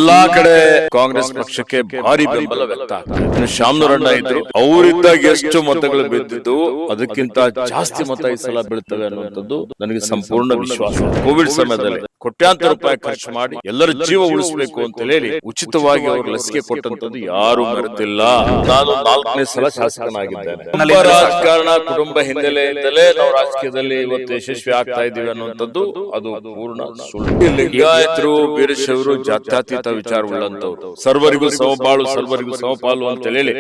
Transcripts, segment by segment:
ಎಲ್ಲಾ ಕಡೆ ಕಾಂಗ್ರೆಸ್ ಪಕ್ಷಕ್ಕೆ ಭಾರಿ ಬೆಂಬಲ ವ್ಯಕ್ತ ಆಗ್ತದೆ. ಶಾಮನೂರಣ್ಣ ಇದ್ರು, ಅವರಿದ್ದಾಗ ಎಷ್ಟು ಮತಗಳು ಬಿದ್ದಿದ್ದು ಅದಕ್ಕಿಂತ ಜಾಸ್ತಿ ಮತ ಈ ಸಲ ಬೀಳ್ತವೆ ಅನ್ನುವಂಥದ್ದು ನನಗೆ ಸಂಪೂರ್ಣ ವಿಶ್ವಾಸ. ಕೋವಿಡ್ ಸಮಯದಲ್ಲಿ ಕೋಟ್ಯಾಂತರ ರೂಪಾಯಿ ಖರ್ಚು ಮಾಡಿ ಎಲ್ಲರ ಜೀವ ಉಳಿಸಬೇಕು ಅಂತ ಹೇಳಿ ಉಚಿತವಾಗಿ ಅವರು ಲಸಿಕೆ ಕೊಟ್ಟಂತದ್ದು ಯಾರು ಮರೆತಿಲ್ಲ. ನಾನು 4ನೇ ಸಲ ಶಾಸಕನಾಗಿದ್ದೇನೆ. ರಾಜಕಾರಣ ಕುಟುಂಬ ಹಿನ್ನೆಲೆಯಿಂದಲೇ ನಾವು ರಾಜಕೀಯದಲ್ಲಿ ಇವತ್ತು ಯಶಸ್ವಿ ಆಗ್ತಾ ಇದೀವಿ ಅನ್ನುವಂಥದ್ದು ಅದು ಪೂರ್ಣ ಸುಳ್ಳು. ಲಿಂಗಾಯತರು ವೀರಶೈವರು ಜಾತ್ಯತೀತ ವಿಚಾರವುಳ್ಳಂತವ್ರು, ಸರ್ವರಿಗೂ ಸಮಬಾಳು ಸರ್ವರಿಗೂ ಸಮಪಾಲು ಅಂತ ಹೇಳಿ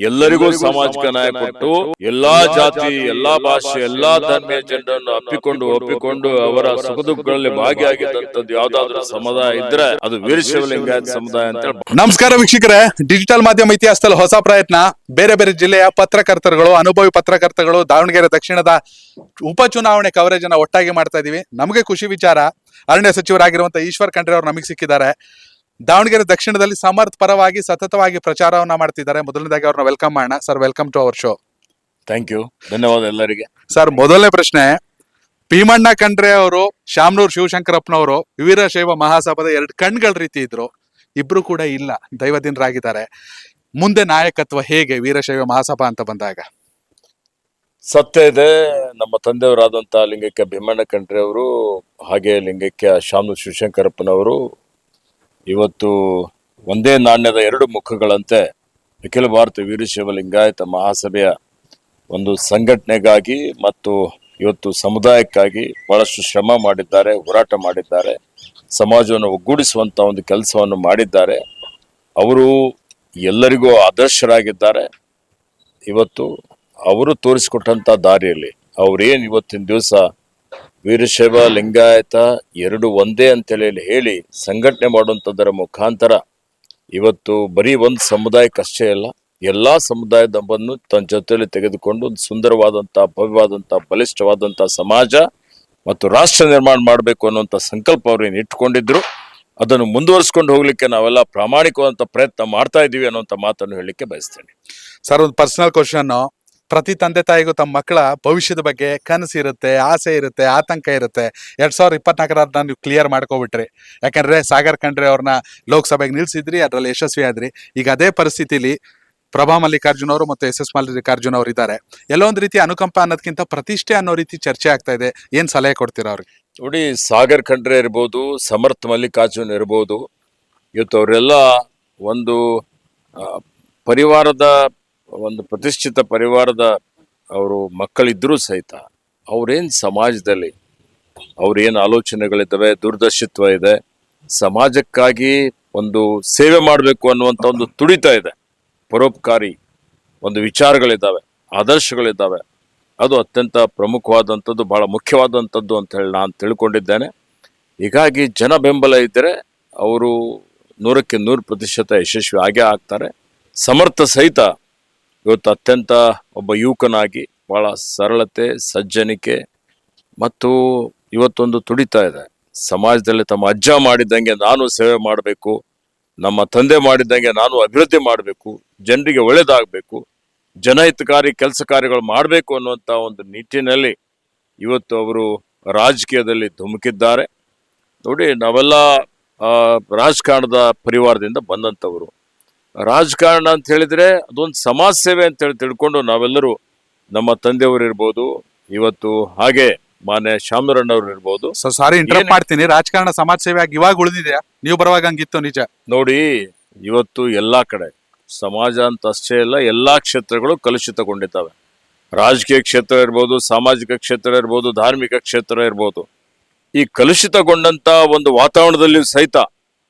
ಎಲ್ಲರಿಗೂ ಸಾಮಾಜಿಕ ನ್ಯಾಯ ಕೊಟ್ಟು ಎಲ್ಲಾ ಜಾತಿ ಎಲ್ಲಾ ಭಾಷೆ ಎಲ್ಲಾ ಧರ್ಮೀಯ ಜನರನ್ನು ಒಪ್ಪಿಕೊಂಡು ಅವರ ಸುಖ ದುಃಖಗಳಲ್ಲಿ ಭಾಗಿಯಾಗಿದ್ದಂಥದ್ದು ಯಾವ್ದಾದ್ರು ಸಮುದಾಯ ಇದ್ರೆ ಅದು ವೀರಶೈವ ಲಿಂಗಾಯತ ಸಮುದಾಯ ಅಂತ ಹೇಳಿ. ನಮಸ್ಕಾರ ವೀಕ್ಷಕರೇ, ಡಿಜಿಟಲ್ ಮಾಧ್ಯಮ ಇತಿಹಾಸದಲ್ಲಿ ಹೊಸ ಪ್ರಯತ್ನ. ಬೇರೆ ಬೇರೆ ಜಿಲ್ಲೆಯ ಪತ್ರಕರ್ತರುಗಳು, ಅನುಭವಿ ಪತ್ರಕರ್ತರುಗಳು, ದಾವಣಗೆರೆ ದಕ್ಷಿಣದ ಉಪಚುನಾವಣೆ ಕವರೇಜ್ ಅನ್ನ ಒಟ್ಟಾಗಿ ಮಾಡ್ತಾ ಇದೀವಿ. ನಮಗೆ ಖುಷಿ ವಿಚಾರ, ಅರಣ್ಯ ಸಚಿವರಾಗಿರುವಂತಹ ಈಶ್ವರ್ ಖಂಡ್ರೆ ಅವರು ನಮಗೆ ಸಿಕ್ಕಿದ್ದಾರೆ. ದಾವಣಗೆರೆ ದಕ್ಷಿಣದಲ್ಲಿ ಸಮರ್ಥ ಪರವಾಗಿ ಸತತವಾಗಿ ಪ್ರಚಾರವನ್ನ ಮಾಡ್ತಿದ್ದಾರೆ. ಮೊದಲನೇದಾಗಿ ಅವ್ರನ್ನ ವೆಲ್ಕಮ್ ಮಾಡೋಣ. Sir, welcome to our show. Thank you, ಧನ್ಯವಾದ ಎಲ್ಲರಿಗೆ. ಸರ್, ಮೊದಲನೇ ಪ್ರಶ್ನೆ, ಭೀಮಣ್ಣ ಖಂಡ್ರೆ ಅವರು, ಶಾಮನೂರ್ ಶಿವಶಂಕರಪ್ಪನವರು ವೀರಶೈವ ಮಹಾಸಭಾದ 2 ಕಣ್ಗಳ ರೀತಿ ಇದ್ರು. ಇಬ್ರು ಕೂಡ ಇಲ್ಲ, ದೈವದಿಂದರಾಗಿದ್ದಾರೆ. ಮುಂದೆ ನಾಯಕತ್ವ ಹೇಗೆ ವೀರಶೈವ ಮಹಾಸಭಾ ಅಂತ ಬಂದಾಗ? ಸತ್ಯ ಇದೆ, ನಮ್ಮ ತಂದೆಯವರಾದಂತಹ ಲಿಂಗೈಕ್ಯ ಭೀಮಣ್ಣ ಖಂಡ್ರೆ ಅವರು ಹಾಗೆ ಲಿಂಗೈಕ್ಯ ಶಾಮನೂರ್ ಶಿವಶಂಕರಪ್ಪನವರು ಇವತ್ತು ಒಂದೇ ನಾಣ್ಯದ 2 ಮುಖಗಳಂತೆ ಅಖಿಲ ಭಾರತ ವೀರಶೈವ ಲಿಂಗಾಯತ ಮಹಾಸಭೆಯ ಒಂದು ಸಂಘಟನೆಗಾಗಿ ಮತ್ತು ಇವತ್ತು ಸಮುದಾಯಕ್ಕಾಗಿ ಬಹಳಷ್ಟು ಶ್ರಮ ಮಾಡಿದ್ದಾರೆ, ಹೋರಾಟ ಮಾಡಿದ್ದಾರೆ, ಸಮಾಜವನ್ನು ಒಗ್ಗೂಡಿಸುವಂತ ಒಂದು ಕೆಲಸವನ್ನು ಮಾಡಿದ್ದಾರೆ. ಅವರು ಎಲ್ಲರಿಗೂ ಆದರ್ಶರಾಗಿದ್ದಾರೆ. ಇವತ್ತು ಅವರು ತೋರಿಸಿಕೊಟ್ಟಂತ ದಾರಿಯಲ್ಲಿ ಅವ್ರೇನ್ ಇವತ್ತಿನ ದಿವಸ ವೀರಶೈವ ಲಿಂಗಾಯತ 2 ಒಂದೇ ಅಂತೇಳಿ ಹೇಳಿ ಸಂಘಟನೆ ಮಾಡುವಂಥದ್ದರ ಮುಖಾಂತರ ಇವತ್ತು ಬರೀ ಒಂದು ಸಮುದಾಯಕ್ಕಷ್ಟೇ ಅಲ್ಲ, ಎಲ್ಲಾ ಸಮುದಾಯದವನ್ನು ತನ್ನ ಜೊತೆಯಲ್ಲಿ ತೆಗೆದುಕೊಂಡು ಒಂದು ಸುಂದರವಾದಂಥ, ಭವ್ಯವಾದಂಥ, ಬಲಿಷ್ಠವಾದಂಥ ಸಮಾಜ ಮತ್ತು ರಾಷ್ಟ್ರ ನಿರ್ಮಾಣ ಮಾಡಬೇಕು ಅನ್ನುವಂಥ ಸಂಕಲ್ಪ ಅವ್ರೇನು ಇಟ್ಕೊಂಡಿದ್ರು. ಅದನ್ನು ಮುಂದುವರಿಸ್ಕೊಂಡು ಹೋಗ್ಲಿಕ್ಕೆ ನಾವೆಲ್ಲ ಪ್ರಾಮಾಣಿಕವಾದಂಥ ಪ್ರಯತ್ನ ಮಾಡ್ತಾ ಇದ್ದೀವಿ ಅನ್ನುವಂಥ ಮಾತನ್ನು ಹೇಳಲಿಕ್ಕೆ ಬಯಸ್ತೇನೆ. ಸರ್, ಒಂದು ಪರ್ಸನಲ್ ಕ್ವಶನ್. ಪ್ರತಿ ತಂದೆ ತಾಯಿಗೂ ತಮ್ಮ ಮಕ್ಕಳ ಭವಿಷ್ಯದ ಬಗ್ಗೆ ಕನಸು ಇರುತ್ತೆ, ಆಸೆ ಇರುತ್ತೆ, ಆತಂಕ ಇರುತ್ತೆ. 2024 ನೀವು ಕ್ಲಿಯರ್ ಮಾಡ್ಕೊಬಿಟ್ರಿ. ಯಾಕಂದ್ರೆ ಸಾಗರ್ ಖಂಡ್ರೆ ಅವ್ರನ್ನ ಲೋಕಸಭೆಗೆ ನಿಲ್ಸಿದ್ರಿ, ಅದ್ರಲ್ಲಿ ಯಶಸ್ವಿ ಆದ್ರಿ. ಈಗ ಅದೇ ಪರಿಸ್ಥಿತಿಲಿ ಪ್ರಭಾ ಮಲ್ಲಿಕಾರ್ಜುನ್ ಅವರು ಮತ್ತು SS ಮಲ್ಲಿಕಾರ್ಜುನ್ ಅವರು ಇದ್ದಾರೆ. ಎಲ್ಲೋ ಒಂದು ರೀತಿ ಅನುಕಂಪ ಅನ್ನೋದಕ್ಕಿಂತ ಪ್ರತಿಷ್ಠೆ ಅನ್ನೋ ರೀತಿ ಚರ್ಚೆ ಆಗ್ತಾ ಇದೆ. ಏನ್ ಸಲಹೆ ಕೊಡ್ತೀರಾ ಅವ್ರಿಗೆ? ನೋಡಿ, ಸಾಗರ್ ಖಂಡ್ರೆ ಇರ್ಬೋದು, ಸಮರ್ಥ ಮಲ್ಲಿಕಾರ್ಜುನ್ ಇರ್ಬೋದು, ಇವತ್ತು ಅವರೆಲ್ಲ ಒಂದು ಪರಿವಾರದ, ಒಂದು ಪ್ರತಿಷ್ಠಿತ ಪರಿವಾರದ ಅವರು ಮಕ್ಕಳಿದ್ರೂ ಸಹಿತ ಅವ್ರೇನ್ ಸಮಾಜದಲ್ಲಿ ಅವ್ರೇನ್ ಆಲೋಚನೆಗಳಿದ್ದಾವೆ, ದೂರದರ್ಶಿತ್ವ ಇದೆ, ಸಮಾಜಕ್ಕಾಗಿ ಒಂದು ಸೇವೆ ಮಾಡಬೇಕು ಅನ್ನುವಂಥ ಒಂದು ತುಡಿತ ಇದೆ, ಪರೋಪಕಾರಿ ಒಂದು ವಿಚಾರಗಳಿದ್ದಾವೆ, ಆದರ್ಶಗಳಿದ್ದಾವೆ. ಅದು ಅತ್ಯಂತ ಪ್ರಮುಖವಾದಂಥದ್ದು, ಬಹಳ ಮುಖ್ಯವಾದಂಥದ್ದು ಅಂತ ಹೇಳಿ ನಾನು ತಿಳ್ಕೊಂಡಿದ್ದೇನೆ. ಹೀಗಾಗಿ ಜನ ಬೆಂಬಲ ಇದ್ದರೆ ಅವರು 100ಕ್ಕೆ 100% ಯಶಸ್ವಿ ಆಗೇ ಆಗ್ತಾರೆ. ಸಮರ್ಥ ಸಹಿತ ಇವತ್ತು ಅತ್ಯಂತ ಒಬ್ಬ ಯುವಕನಾಗಿ ಬಹಳ ಸರಳತೆ, ಸಜ್ಜನಿಕೆ ಮತ್ತು ಇವತ್ತೊಂದು ತುಡಿತಾ ಇದೆ. ಸಮಾಜದಲ್ಲಿ ತಮ್ಮ ಅಜ್ಜ ಮಾಡಿದ್ದಂಗೆ ನಾನು ಸೇವೆ ಮಾಡಬೇಕು, ನಮ್ಮ ತಂದೆ ಮಾಡಿದ್ದಂಗೆ ನಾನು ಅಭಿವೃದ್ಧಿ ಮಾಡಬೇಕು, ಜನರಿಗೆ ಒಳ್ಳೇದಾಗಬೇಕು, ಜನಹಿತಕಾರಿ ಕೆಲಸ ಕಾರ್ಯಗಳು ಮಾಡಬೇಕು ಅನ್ನುವಂಥ ಒಂದು ನಿಟ್ಟಿನಲ್ಲಿ ಇವತ್ತು ಅವರು ರಾಜಕೀಯದಲ್ಲಿ ಧುಮುಕಿದ್ದಾರೆ. ನೋಡಿ, ನಾವೆಲ್ಲ ರಾಜಕಾರಣದ ಪರಿವಾರದಿಂದ ಬಂದಂಥವರು. ರಾಜಕಾರಣ ಅಂತ ಹೇಳಿದ್ರೆ ಅದೊಂದು ಸಮಾಜ ಸೇವೆ ಅಂತ ಹೇಳಿ ತಿಳ್ಕೊಂಡು ನಾವೆಲ್ಲರೂ, ನಮ್ಮ ತಂದೆಯವರು ಇರ್ಬೋದು, ಇವತ್ತು ಹಾಗೆ ಮಾನ್ಯ ಶಾಮನೂರಣ್ಣವ್ರು ಇರ್ಬೋದು. ಸಾರಿ ಇಂಟರಪ್ಟ್ ಮಾಡ್ತೀನಿ. ರಾಜಕಾರಣ ಸಮಾಜ ಸೇವೆ ಆಗಿ ಇವಾಗ ಉಳಿದಿದೆಯಾ? ನೀವು ಬರುವಾಗ ಹಂಗಿತ್ತು ನಿಜ? ನೋಡಿ, ಇವತ್ತು ಎಲ್ಲಾ ಕಡೆ ಸಮಾಜ ಅಂತ ಅಷ್ಟೇ ಅಲ್ಲ, ಎಲ್ಲಾ ಕ್ಷೇತ್ರಗಳು ಕಲುಷಿತಗೊಂಡಿದ್ದಾವೆ. ರಾಜಕೀಯ ಕ್ಷೇತ್ರ ಇರ್ಬೋದು, ಸಾಮಾಜಿಕ ಕ್ಷೇತ್ರ ಇರ್ಬೋದು, ಧಾರ್ಮಿಕ ಕ್ಷೇತ್ರ ಇರ್ಬೋದು. ಈ ಕಲುಷಿತಗೊಂಡಂತ ಒಂದು ವಾತಾವರಣದಲ್ಲಿ ಸಹಿತ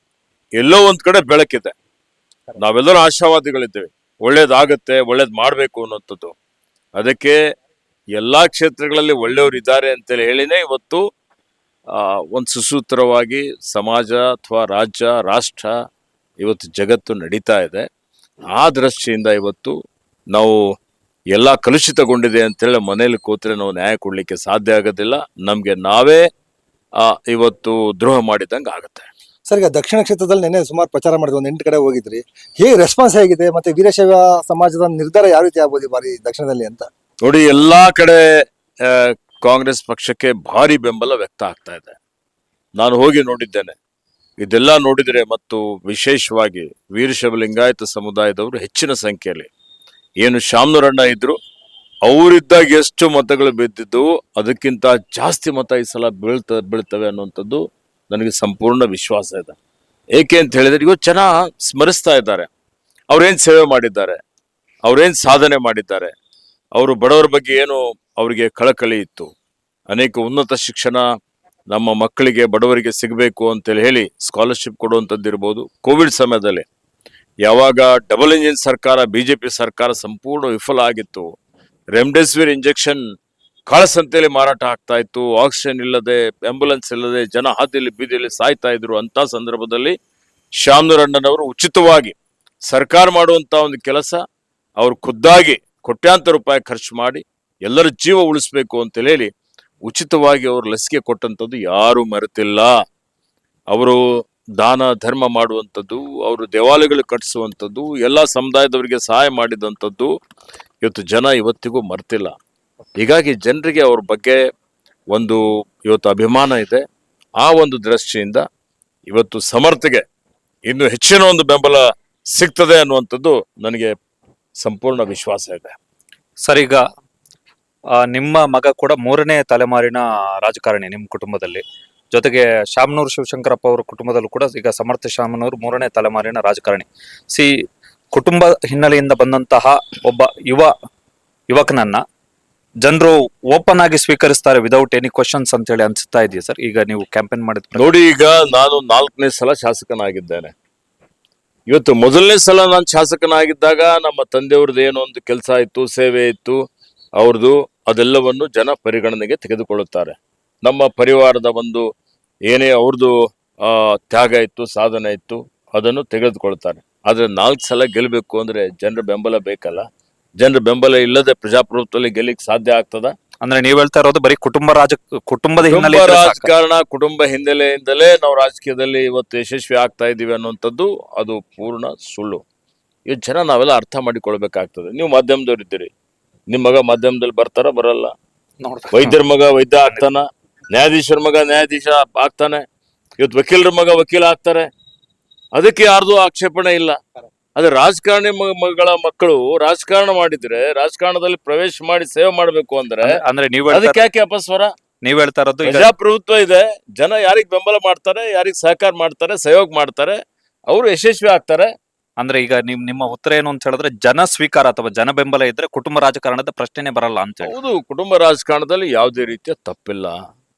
ಎಲ್ಲೋ ಒಂದ್ ಕಡೆ ಬೆಳಕಿದೆ. ನಾವೆಲ್ಲರೂ ಆಶಾವಾದಿಗಳಿದ್ದೇವೆ, ಒಳ್ಳೇದಾಗತ್ತೆ, ಒಳ್ಳೇದ್ ಮಾಡ್ಬೇಕು ಅನ್ನೋಂಥದ್ದು. ಅದಕ್ಕೆ ಎಲ್ಲಾ ಕ್ಷೇತ್ರಗಳಲ್ಲಿ ಒಳ್ಳೆಯವರು ಇದ್ದಾರೆ ಅಂತೇಳಿ ಹೇಳಿನೇ ಇವತ್ತು ಒಂದು ಸುಸೂತ್ರವಾಗಿ ಸಮಾಜ ಅಥವಾ ರಾಜ್ಯ, ರಾಷ್ಟ್ರ, ಇವತ್ತು ಜಗತ್ತು ನಡೀತಾ ಇದೆ. ಆ ದೃಷ್ಟಿಯಿಂದ ಇವತ್ತು ನಾವು ಎಲ್ಲ ಕಲುಷಿತಗೊಂಡಿದೆ ಅಂತೇಳಿ ಮನೇಲಿ ಕೂತ್ರೆ ನಾವು ನ್ಯಾಯ ಕೊಡ್ಲಿಕ್ಕೆ ಸಾಧ್ಯ ಆಗೋದಿಲ್ಲ. ನಮ್ಗೆ ನಾವೇ ಇವತ್ತು ದ್ರೋಹ ಮಾಡಿದಂಗೆ ಆಗುತ್ತೆ. ಸರ್, ಈಗ ದಕ್ಷಿಣ ಕ್ಷೇತ್ರದಲ್ಲಿ ನೆನ್ನೆ ಸುಮಾರು ಪ್ರಚಾರ ಮಾಡಿದ್ವಿ, 8 ಕಡೆ ಹೋಗಿದ್ರಿ. ಹೇಗೆ ರೆಸ್ಪಾನ್ಸ್ ಹೇಗಿದೆ? ಮತ್ತೆ ವೀರಶೈವ ಸಮಾಜದ ನಿರ್ಧಾರ ಯಾವ ರೀತಿ ಆಗ್ಬೋದು ಈ ಬಾರಿ ದಕ್ಷಿಣದಲ್ಲಿ ಅಂತ? ನೋಡಿ, ಎಲ್ಲಾ ಕಡೆ ಕಾಂಗ್ರೆಸ್ ಪಕ್ಷಕ್ಕೆ ಭಾರಿ ಬೆಂಬಲ ವ್ಯಕ್ತ ಆಗ್ತಾ ಇದೆ. ನಾನು ಹೋಗಿ ನೋಡಿದ್ದೇನೆ. ಇದೆಲ್ಲ ನೋಡಿದರೆ ಮತ್ತು ವಿಶೇಷವಾಗಿ ವೀರಶೈವ ಲಿಂಗಾಯತ ಸಮುದಾಯದವರು ಹೆಚ್ಚಿನ ಸಂಖ್ಯೆಯಲ್ಲಿ ಏನು ಶಾಮನೂರಣ್ಣ ಇದ್ರು ಅವರಿದ್ದಾಗ ಎಷ್ಟು ಮತಗಳು ಬಿದ್ದಿದ್ದವು ಅದಕ್ಕಿಂತ ಜಾಸ್ತಿ ಮತ ಈ ಸಲ ಬೀಳ್ತವೆ ಅನ್ನುವಂಥದ್ದು ನನಗೆ ಸಂಪೂರ್ಣ ವಿಶ್ವಾಸ ಇದೆ. ಏಕೆ ಅಂತ ಹೇಳಿದ್ರೆ ಇವತ್ತು ಜನ ಸ್ಮರಿಸ್ತಾ ಇದ್ದಾರೆ ಅವ್ರೇನ್ ಸೇವೆ ಮಾಡಿದ್ದಾರೆ, ಅವ್ರೇನ್ ಸಾಧನೆ ಮಾಡಿದ್ದಾರೆ, ಅವರು ಬಡವರ ಬಗ್ಗೆ ಏನು ಅವರಿಗೆ ಕಳಕಳಿ ಇತ್ತು, ಅನೇಕ ಉನ್ನತ ಶಿಕ್ಷಣ ನಮ್ಮ ಮಕ್ಕಳಿಗೆ ಬಡವರಿಗೆ ಸಿಗಬೇಕು ಅಂತೇಳಿ ಹೇಳಿ ಸ್ಕಾಲರ್ಶಿಪ್ ಕೊಡುವಂಥದ್ದು ಇರ್ಬೋದು. ಕೋವಿಡ್ ಸಮಯದಲ್ಲಿ ಯಾವಾಗ ಡಬಲ್ ಇಂಜಿನ್ ಸರ್ಕಾರ ಬಿಜೆಪಿ ಸರ್ಕಾರ ಸಂಪೂರ್ಣ ವಿಫಲ ಆಗಿತ್ತು, ರೆಮ್ಡೆಸಿವಿರ್ ಇಂಜೆಕ್ಷನ್ ಕಾಳಸಂತೆಯಲ್ಲಿ ಮಾರಾಟ ಆಗ್ತಾ ಇತ್ತು, ಆಕ್ಸಿಜನ್ ಇಲ್ಲದೆ, ಆಂಬ್ಯುಲೆನ್ಸ್ ಇಲ್ಲದೆ ಜನ ಹಾದಿಯಲ್ಲಿ ಬೀದಿಯಲ್ಲಿ ಸಾಯ್ತಾ ಇದ್ರು. ಅಂತ ಸಂದರ್ಭದಲ್ಲಿ ಶಾಮನೂರಣ್ಣನವರು ಉಚಿತವಾಗಿ ಸರ್ಕಾರ ಮಾಡುವಂತ ಒಂದು ಕೆಲಸ ಅವರು ಖುದ್ದಾಗಿ ಕೋಟ್ಯಾಂತರ ರೂಪಾಯಿ ಖರ್ಚು ಮಾಡಿ ಎಲ್ಲರ ಜೀವ ಉಳಿಸ್ಬೇಕು ಅಂತ ಹೇಳಿ ಉಚಿತವಾಗಿ ಅವರು ಲಸಿಕೆ ಕೊಟ್ಟಂಥದ್ದು ಯಾರು ಮರೆತಿಲ್ಲ. ಅವರು ದಾನ ಧರ್ಮ ಮಾಡುವಂಥದ್ದು, ಅವರು ದೇವಾಲಯಗಳು ಕಟ್ಟಿಸುವಂಥದ್ದು, ಎಲ್ಲ ಸಮುದಾಯದವರಿಗೆ ಸಹಾಯ ಮಾಡಿದಂಥದ್ದು ಇವತ್ತು ಜನ ಇವತ್ತಿಗೂ ಮರ್ತಿಲ್ಲ. ಹೀಗಾಗಿ ಜನರಿಗೆ ಅವ್ರ ಬಗ್ಗೆ ಒಂದು ಇವತ್ತು ಅಭಿಮಾನ ಇದೆ. ಆ ಒಂದು ದೃಷ್ಟಿಯಿಂದ ಇವತ್ತು ಸಮರ್ಥಗೆ ಇನ್ನು ಹೆಚ್ಚಿನ ಒಂದು ಬೆಂಬಲ ಸಿಗ್ತದೆ ಅನ್ನುವಂಥದ್ದು ನನಗೆ ಸಂಪೂರ್ಣ ವಿಶ್ವಾಸ ಇದೆ. ಸರ್, ಈಗ ನಿಮ್ಮ ಮಗ ಕೂಡ 3ನೇ ತಲೆಮಾರಿನ ರಾಜಕಾರಣಿ ನಿಮ್ಮ ಕುಟುಂಬದಲ್ಲಿ. ಜೊತೆಗೆ ಶಾಮನೂರು ಶಿವಶಂಕರಪ್ಪ ಅವರ ಕುಟುಂಬದಲ್ಲೂ ಕೂಡ ಈಗ ಸಮರ್ಥ ಶಾಮನೂರು 3ನೇ ತಲೆಮಾರಿನ ರಾಜಕಾರಣಿ. ಕುಟುಂಬ ಹಿನ್ನೆಲೆಯಿಂದ ಬಂದಂತಹ ಒಬ್ಬ ಯುವಕನನ್ನ ಜನರು ಓಪನ್ ಆಗಿ ಸ್ವೀಕರಿಸ್ತಾರೆ ವಿದೌಟ್ ಎನಿ ಕ್ವಶನ್ಸ್ ಅಂತ ಹೇಳಿ ಅನ್ಸುತ್ತಾ ಇದೆಯಾ ಸರ್? ಈಗ ನೀವು ಕ್ಯಾಂಪೇನ್ ಮಾಡಿದ ನೋಡಿ, ಈಗ ನಾನು 4ನೇ ಸಲ ಶಾಸಕನಾಗಿದ್ದೇನೆ. ಇವತ್ತು ಮೊದಲನೇ ಸಲ ನಾನು ಶಾಸಕನಾಗಿದ್ದಾಗ ನಮ್ಮ ತಂದೆಯವ್ರದ್ದು ಏನೋ ಒಂದು ಕೆಲಸ ಇತ್ತು, ಸೇವೆ ಇತ್ತು ಅವ್ರದ್ದು, ಅದೆಲ್ಲವನ್ನು ಜನ ಪರಿಗಣನೆಗೆ ತೆಗೆದುಕೊಳ್ಳುತ್ತಾರೆ. ನಮ್ಮ ಪರಿವಾರದ ಒಂದು ಏನೇ ಅವ್ರದ್ದು ತ್ಯಾಗ ಇತ್ತು, ಸಾಧನೆ ಇತ್ತು, ಅದನ್ನು ತೆಗೆದುಕೊಳ್ತಾರೆ. ಆದ್ರೆ 4 ಸಲ ಗೆಲ್ಲಬೇಕು ಅಂದ್ರೆ ಜನರ ಬೆಂಬಲ ಬೇಕಲ್ಲ. ಜನರ ಬೆಂಬಲ ಇಲ್ಲದೆ ಪ್ರಜಾಪ್ರಭುತ್ವದಲ್ಲಿ ಗೆಲ್ಲಿಕ್ ಸಾಧ್ಯ ಆಗ್ತದ? ಅಂದ್ರೆ ನೀವ್ ಹೇಳ್ತಾ ಇರೋದು ಬರೀ ಕುಟುಂಬದ ರಾಜಕಾರಣ, ಕುಟುಂಬ ಹಿನ್ನೆಲೆಯಿಂದಲೇ ನಾವು ರಾಜಕೀಯದಲ್ಲಿ ಇವತ್ತು ಯಶಸ್ವಿ ಆಗ್ತಾ ಇದೀವಿ ಅನ್ನುವಂಥದ್ದು ಅದು ಪೂರ್ಣ ಸುಳ್ಳು. ಈ ಜನ ನಾವೆಲ್ಲ ಅರ್ಥ ಮಾಡಿಕೊಳ್ಬೇಕಾಗ್ತದೆ. ನೀವು ಮಾಧ್ಯಮದವ್ರು ಇದ್ದೀರಿ, ನಿಮ್ ಮಗ ಮಾಧ್ಯಮದಲ್ಲಿ ಬರ್ತಾರ ಬರಲ್ಲ? ವೈದ್ಯರ ಮಗ ವೈದ್ಯ ಆಗ್ತಾನ, ನ್ಯಾಯಾಧೀಶರ ಮಗ ನ್ಯಾಯಾಧೀಶ ಆಗ್ತಾನೆ, ಇವತ್ತು ವಕೀಲರ ಮಗ ವಕೀಲ ಆಗ್ತಾರೆ. ಅದಕ್ಕೆ ಯಾರ್ದು ಆಕ್ಷೇಪಣೆ ಇಲ್ಲ. ಅದೇ ರಾಜಕಾರಣಿ ಮಗಳ ಮಕ್ಕಳು ರಾಜಕಾರಣ ಮಾಡಿದ್ರೆ, ರಾಜಕಾರಣದಲ್ಲಿ ಪ್ರವೇಶ ಮಾಡಿ ಸೇವೆ ಮಾಡ್ಬೇಕು ಅಂದ್ರೆ ಅದಕ್ಕೆ ಯಾಕೆ ಅಪಸ್ವರ? ನೀವ್ ಹೇಳ್ತಾ ಇರೋದು ಪ್ರಜಾಪ್ರಭುತ್ವ ಇದೆ. ಜನ ಯಾರಿಗ್ ಬೆಂಬಲ ಮಾಡ್ತಾರೆ, ಯಾರಿಗ್ ಸಹಕಾರ ಮಾಡ್ತಾರೆ, ಸಹಯೋಗ ಮಾಡ್ತಾರೆ, ಅವರು ಯಶಸ್ವಿ ಆಗ್ತಾರೆ. ಅಂದ್ರೆ ಈಗ ನಿಮ್ಮ ಉತ್ತರ ಏನು ಅಂತ ಹೇಳಿದ್ರೆ ಜನ ಸ್ವೀಕಾರ ಅಥವಾ ಜನ ಬೆಂಬಲ ಇದ್ರೆ ಕುಟುಂಬ ರಾಜಕಾರಣದ ಪ್ರಶ್ನೆನೇ ಬರಲ್ಲ ಅಂತ ಹೇಳಿ. ಹೌದು, ಕುಟುಂಬ ರಾಜಕಾರಣದಲ್ಲಿ ಯಾವುದೇ ರೀತಿಯ ತಪ್ಪಿಲ್ಲ.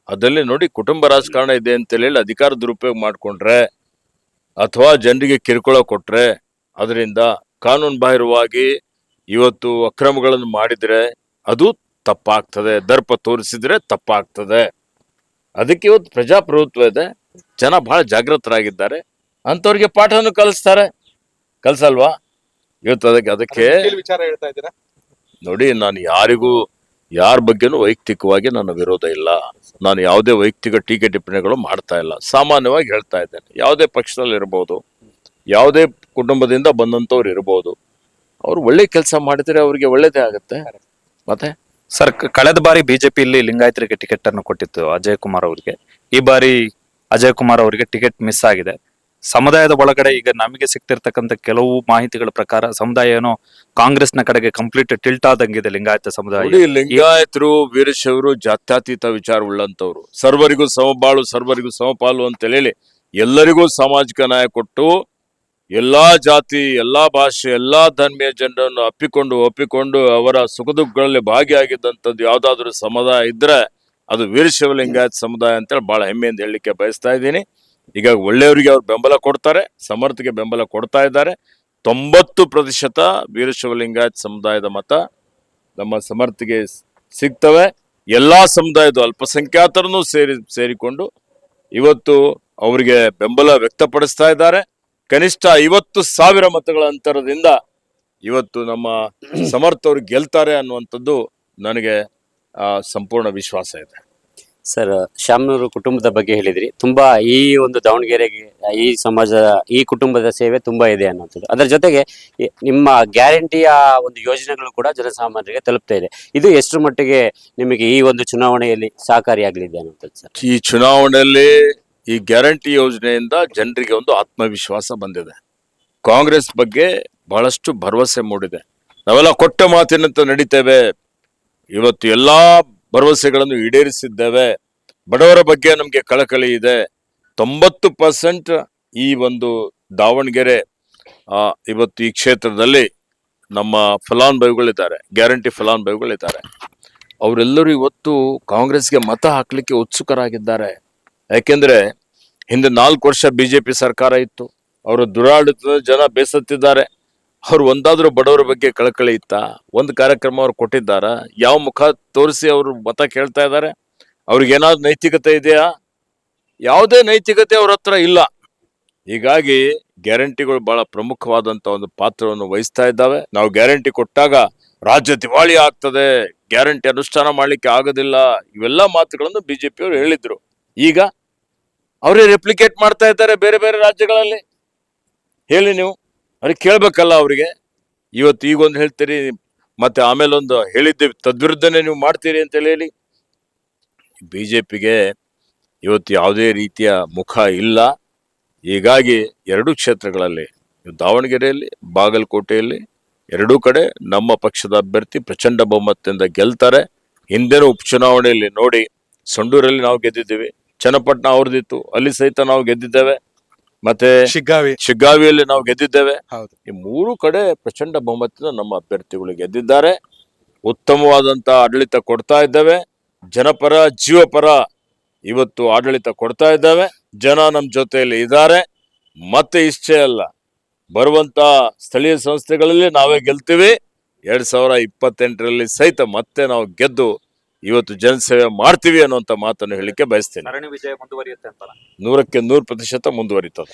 ಅದಲ್ಲಿ ನೋಡಿ, ಕುಟುಂಬ ರಾಜಕಾರಣ ಇದೆ ಅಂತ ಹೇಳಿ ಅಧಿಕಾರ ದುರುಪಯೋಗ ಮಾಡ್ಕೊಂಡ್ರೆ ಅಥವಾ ಜನರಿಗೆ ಕಿರುಕುಳ ಕೊಟ್ರೆ, ಅದರಿಂದ ಕಾನೂನು ಬಾಹಿರವಾಗಿ ಇವತ್ತು ಅಕ್ರಮಗಳನ್ನು ಮಾಡಿದ್ರೆ ಅದು ತಪ್ಪಾಗ್ತದೆ. ದರ್ಪ ತೋರಿಸಿದ್ರೆ ತಪ್ಪಾಗ್ತದೆ. ಅದಕ್ಕೆ ಇವತ್ತು ಪ್ರಜಾಪ್ರಭುತ್ವ ಇದೆ, ಜನ ಬಹಳ ಜಾಗೃತರಾಗಿದ್ದಾರೆ. ಅಂತವ್ರಿಗೆ ಪಾಠವನ್ನು ಕಲಿಸಲ್ವಾ ಇವತ್ತು? ಅದಕ್ಕೆ ವಿಚಾರ ಹೇಳ್ತಾ ಇದ್ದೀರಾ ನೋಡಿ, ನಾನು ಯಾರ ಬಗ್ಗೆನೂ ವೈಯಕ್ತಿಕವಾಗಿ ನನ್ನ ವಿರೋಧ ಇಲ್ಲ. ನಾನು ಯಾವುದೇ ವೈಯಕ್ತಿಕ ಟೀಕೆ ಟಿಪ್ಪಣಿಗಳು ಮಾಡ್ತಾ ಇಲ್ಲ. ಸಾಮಾನ್ಯವಾಗಿ ಹೇಳ್ತಾ ಇದ್ದೇನೆ, ಯಾವುದೇ ಪಕ್ಷದಲ್ಲಿ ಇರ್ಬೋದು, ಯಾವುದೇ ಕುಟುಂಬದಿಂದ ಬಂದಂತವ್ರು ಇರ್ಬೋದು, ಅವ್ರು ಒಳ್ಳೆ ಕೆಲಸ ಮಾಡಿದ್ರೆ ಅವ್ರಿಗೆ ಒಳ್ಳೇದೇ ಆಗುತ್ತೆ. ಮತ್ತೆ ಸರ್, ಕಳೆದ ಬಾರಿ ಬಿಜೆಪಿಯಲ್ಲಿ ಲಿಂಗಾಯತರಿಗೆ ಟಿಕೆಟ್ ಅನ್ನು ಕೊಟ್ಟಿತ್ತು ಅಜಯ್ ಕುಮಾರ್ ಅವರಿಗೆ. ಈ ಬಾರಿ ಅಜಯ್ ಕುಮಾರ್ ಅವರಿಗೆ ಟಿಕೆಟ್ ಮಿಸ್ ಆಗಿದೆ. ಸಮುದಾಯದ ಒಳಗಡೆ ಈಗ ನಮಗೆ ಸಿಗ್ತಿರ್ತಕ್ಕಂಥ ಕೆಲವು ಮಾಹಿತಿಗಳ ಪ್ರಕಾರ ಸಮುದಾಯ ಏನೋ ಕಾಂಗ್ರೆಸ್ನ ಕಡೆಗೆ ಕಂಪ್ಲೀಟ್ ಟಿಲ್ಟ್ ಆದಂಗಿದೆ ಲಿಂಗಾಯತ ಸಮುದಾಯ. ಲಿಂಗಾಯತರು, ವೀರಶೈವರು ಜಾತ್ಯತೀತ ವಿಚಾರ ಉಳ್ಳಂತವ್ರು, ಸರ್ವರಿಗೂ ಸಮಬಾಳು, ಸರ್ವರಿಗೂ ಸಮಪಾಲು ಅಂತ ಹೇಳಿ ಎಲ್ಲರಿಗೂ ಸಾಮಾಜಿಕ ನ್ಯಾಯ ಕೊಟ್ಟು ಎಲ್ಲಾ ಜಾತಿ, ಎಲ್ಲಾ ಭಾಷೆ, ಎಲ್ಲಾ ಧರ್ಮೀಯ ಜನರನ್ನು ಒಪ್ಪಿಕೊಂಡು ಅವರ ಸುಖ ದುಃಖಗಳಲ್ಲಿ ಭಾಗಿಯಾಗಿದ್ದಂಥದ್ದು ಯಾವ್ದಾದ್ರು ಸಮುದಾಯ ಇದ್ರೆ ಅದು ವೀರಶೈವ ಲಿಂಗಾಯತ ಸಮುದಾಯ ಅಂತೇಳಿ ಬಹಳ ಹೆಮ್ಮೆಯಿಂದ ಹೇಳಲಿಕ್ಕೆ ಬಯಸ್ತಾ ಇದ್ದೀನಿ. ಈಗ ಒಳ್ಳೆಯವರಿಗೆ ಅವ್ರು ಬೆಂಬಲ ಕೊಡ್ತಾರೆ, ಸಮರ್ಥಗೆ ಬೆಂಬಲ ಕೊಡ್ತಾ ಇದ್ದಾರೆ. 90% ವೀರಶೈವ ಲಿಂಗಾಯತ ಸಮುದಾಯದ ಮತ ನಮ್ಮ ಸಮರ್ಥಿಗೆ ಸಿಗ್ತವೆ. ಎಲ್ಲಾ ಸಮುದಾಯದ ಅಲ್ಪಸಂಖ್ಯಾತರನ್ನು ಸೇರಿಕೊಂಡು ಇವತ್ತು ಅವರಿಗೆ ಬೆಂಬಲ ವ್ಯಕ್ತಪಡಿಸ್ತಾ ಇದ್ದಾರೆ. ಕನಿಷ್ಠ 50,000 ಮತಗಳ ಅಂತರದಿಂದ ಇವತ್ತು ನಮ್ಮ ಸಮರ್ಥ ಅವರು ಗೆಲ್ತಾರೆ ಅನ್ನುವಂಥದ್ದು ನನಗೆ ಸಂಪೂರ್ಣ ವಿಶ್ವಾಸ ಇದೆ. ಸರ್, ಶಾಮನೂರು ಕುಟುಂಬದ ಬಗ್ಗೆ ಹೇಳಿದ್ರಿ. ತುಂಬಾ ಈ ಒಂದು ದಾವಣಗೆರೆಗೆ ಈ ಸಮಾಜದ ಈ ಕುಟುಂಬದ ಸೇವೆ ತುಂಬಾ ಇದೆ ಅನ್ನೋಂಥದ್ದು. ಅದರ ಜೊತೆಗೆ ನಿಮ್ಮ ಗ್ಯಾರಂಟಿಯ ಒಂದು ಯೋಜನೆಗಳು ಕೂಡ ಜನಸಾಮಾನ್ಯರಿಗೆ ತಲುಪ್ತಾ ಇದೆ. ಇದು ಎಷ್ಟರ ಮಟ್ಟಿಗೆ ನಿಮಗೆ ಈ ಒಂದು ಚುನಾವಣೆಯಲ್ಲಿ ಸಹಕಾರಿಯಾಗಲಿದೆ ಅನ್ನೋಂಥದ್ದು ಸರ್? ಈ ಚುನಾವಣೆಯಲ್ಲಿ ಈ ಗ್ಯಾರಂಟಿ ಯೋಜನೆಯಿಂದ ಜನರಿಗೆ ಒಂದು ಆತ್ಮವಿಶ್ವಾಸ ಬಂದಿದೆ. ಕಾಂಗ್ರೆಸ್ ಬಗ್ಗೆ ಬಹಳಷ್ಟು ಭರವಸೆ ಮೂಡಿದೆ. ನಾವೆಲ್ಲ ಕೊಟ್ಟ ಮಾತಿನಂತೆ ನಡೀತೇವೆ, ಇವತ್ತು ಎಲ್ಲಾ ಭರವಸೆಗಳನ್ನು ಈಡೇರಿಸಿದ್ದೇವೆ, ಬಡವರ ಬಗ್ಗೆ ನಮಗೆ ಕಳಕಳಿ ಇದೆ. 90% ಈ ಒಂದು ದಾವಣಗೆರೆ ಇವತ್ತು ಈ ಕ್ಷೇತ್ರದಲ್ಲಿ ನಮ್ಮ ಫಲಾನುಭವಿಗಳಿದ್ದಾರೆ, ಗ್ಯಾರಂಟಿ ಫಲಾನುಭವಿಗಳಿದ್ದಾರೆ. ಅವರೆಲ್ಲರೂ ಇವತ್ತು ಕಾಂಗ್ರೆಸ್ಗೆ ಮತ ಹಾಕ್ಲಿಕ್ಕೆ ಉತ್ಸುಕರಾಗಿದ್ದಾರೆ. ಯಾಕೆಂದ್ರೆ ಹಿಂದೆ 4 ವರ್ಷ ಬಿಜೆಪಿ ಸರ್ಕಾರ ಇತ್ತು, ಅವರ ದುರಾಡಳಿತದ ಜನ ಬೇಸತ್ತಿದ್ದಾರೆ. ಅವ್ರು ಒಂದಾದ್ರೂ ಬಡವರ ಬಗ್ಗೆ ಕಳಕಳಿ ಇತ್ತ? ಒಂದು ಕಾರ್ಯಕ್ರಮ ಅವ್ರು ಕೊಟ್ಟಿದ್ದಾರ? ಯಾವ ಮುಖ ತೋರಿಸಿ ಅವರು ಮತ ಕೇಳ್ತಾ ಇದ್ದಾರೆ? ಅವ್ರಿಗೇನಾದ್ರು ನೈತಿಕತೆ ಇದೆಯಾ? ಯಾವುದೇ ನೈತಿಕತೆ ಅವ್ರ ಹತ್ರ ಇಲ್ಲ. ಹೀಗಾಗಿ ಗ್ಯಾರಂಟಿಗಳು ಬಹಳ ಪ್ರಮುಖವಾದಂತ ಒಂದು ಪಾತ್ರವನ್ನು ವಹಿಸ್ತಾ ಇದ್ದಾವೆ. ನಾವು ಗ್ಯಾರಂಟಿ ಕೊಟ್ಟಾಗ ರಾಜ್ಯ ದಿವಾಳಿ ಆಗ್ತದೆ, ಗ್ಯಾರಂಟಿ ಅನುಷ್ಠಾನ ಮಾಡ್ಲಿಕ್ಕೆ ಆಗೋದಿಲ್ಲ, ಇವೆಲ್ಲ ಮಾತುಗಳನ್ನು ಬಿಜೆಪಿ ಅವರು ಹೇಳಿದ್ರು. ಈಗ ಅವರೇ ರೆಪ್ಲಿಕೇಟ್ ಮಾಡ್ತಾ ಇದ್ದಾರೆ ಬೇರೆ ಬೇರೆ ರಾಜ್ಯಗಳಲ್ಲಿ. ಹೇಳಿ ನೀವು, ಅವ್ರಿಗೆ ಕೇಳ್ಬೇಕಲ್ಲ ಅವರಿಗೆ. ಇವತ್ತು ಈಗೊಂದು ಹೇಳ್ತೀರಿ, ಮತ್ತೆ ಆಮೇಲೆ ಒಂದು ಹೇಳಿದ್ದೀವಿ, ತದ್ವಿರುದ್ಧನೇ ನೀವು ಮಾಡ್ತೀರಿ ಅಂತ ಹೇಳಿ. ಬಿಜೆಪಿಗೆ ಇವತ್ತು ಯಾವುದೇ ರೀತಿಯ ಮುಖ ಇಲ್ಲ. ಹೀಗಾಗಿ 2 ಕ್ಷೇತ್ರಗಳಲ್ಲಿ, ದಾವಣಗೆರೆಯಲ್ಲಿ, ಬಾಗಲಕೋಟೆಯಲ್ಲಿ, 2 ಕಡೆ ನಮ್ಮ ಪಕ್ಷದ ಅಭ್ಯರ್ಥಿ ಪ್ರಚಂಡ ಬಹುಮತದಿಂದ ಗೆಲ್ತಾರೆ. ಹಿಂದಿನ ಉಪಚುನಾವಣೆಯಲ್ಲಿ ನೋಡಿ, ಸಂಡೂರಲ್ಲಿ ನಾವು ಗೆದ್ದಿದ್ದೀವಿ, ಚನ್ನಪಟ್ಟಣ ಅವ್ರದಿತ್ತು, ಅಲ್ಲಿ ಸಹಿತ ನಾವು ಗೆದ್ದಿದ್ದೇವೆ, ಮತ್ತೆ ಶಿಗ್ಗಾವಿಯಲ್ಲಿ ನಾವು ಗೆದ್ದಿದ್ದೇವೆ. ಈ 3 ಕಡೆ ಪ್ರಚಂಡ ಬಹುಮತದಿಂದ ನಮ್ಮ ಅಭ್ಯರ್ಥಿಗಳು ಗೆದ್ದಿದ್ದಾರೆ. ಉತ್ತಮವಾದಂತ ಆಡಳಿತ ಕೊಡ್ತಾ ಇದ್ದೇವೆ, ಜನಪರ ಜೀವಪರ ಇವತ್ತು ಆಡಳಿತ ಕೊಡ್ತಾ ಇದ್ದೇವೆ. ಜನ ನಮ್ಮ ಜೊತೆಯಲ್ಲಿ ಇದ್ದಾರೆ. ಮತ್ತೆ ಇಷ್ಟೇ ಅಲ್ಲ, ಬರುವಂತ ಸ್ಥಳೀಯ ಸಂಸ್ಥೆಗಳಲ್ಲಿ ನಾವೇ ಗೆಲ್ತೀವಿ. 2028ರಲ್ಲಿ ಸಹಿತ ಮತ್ತೆ ನಾವು ಗೆದ್ದು ಇವತ್ತು ಜನಸೇವೆ ಮಾಡ್ತೀವಿ ಅನ್ನುವಂತ ಮಾತನ್ನು ಹೇಳಿಕೆ ಬಯಸ್ತೇನೆ. ಅರಣ್ಯ ವಿಜಯ ಮುಂದುವರಿಯುತ್ತೆ ಅಂತ 100% ಮುಂದುವರಿತದೆ.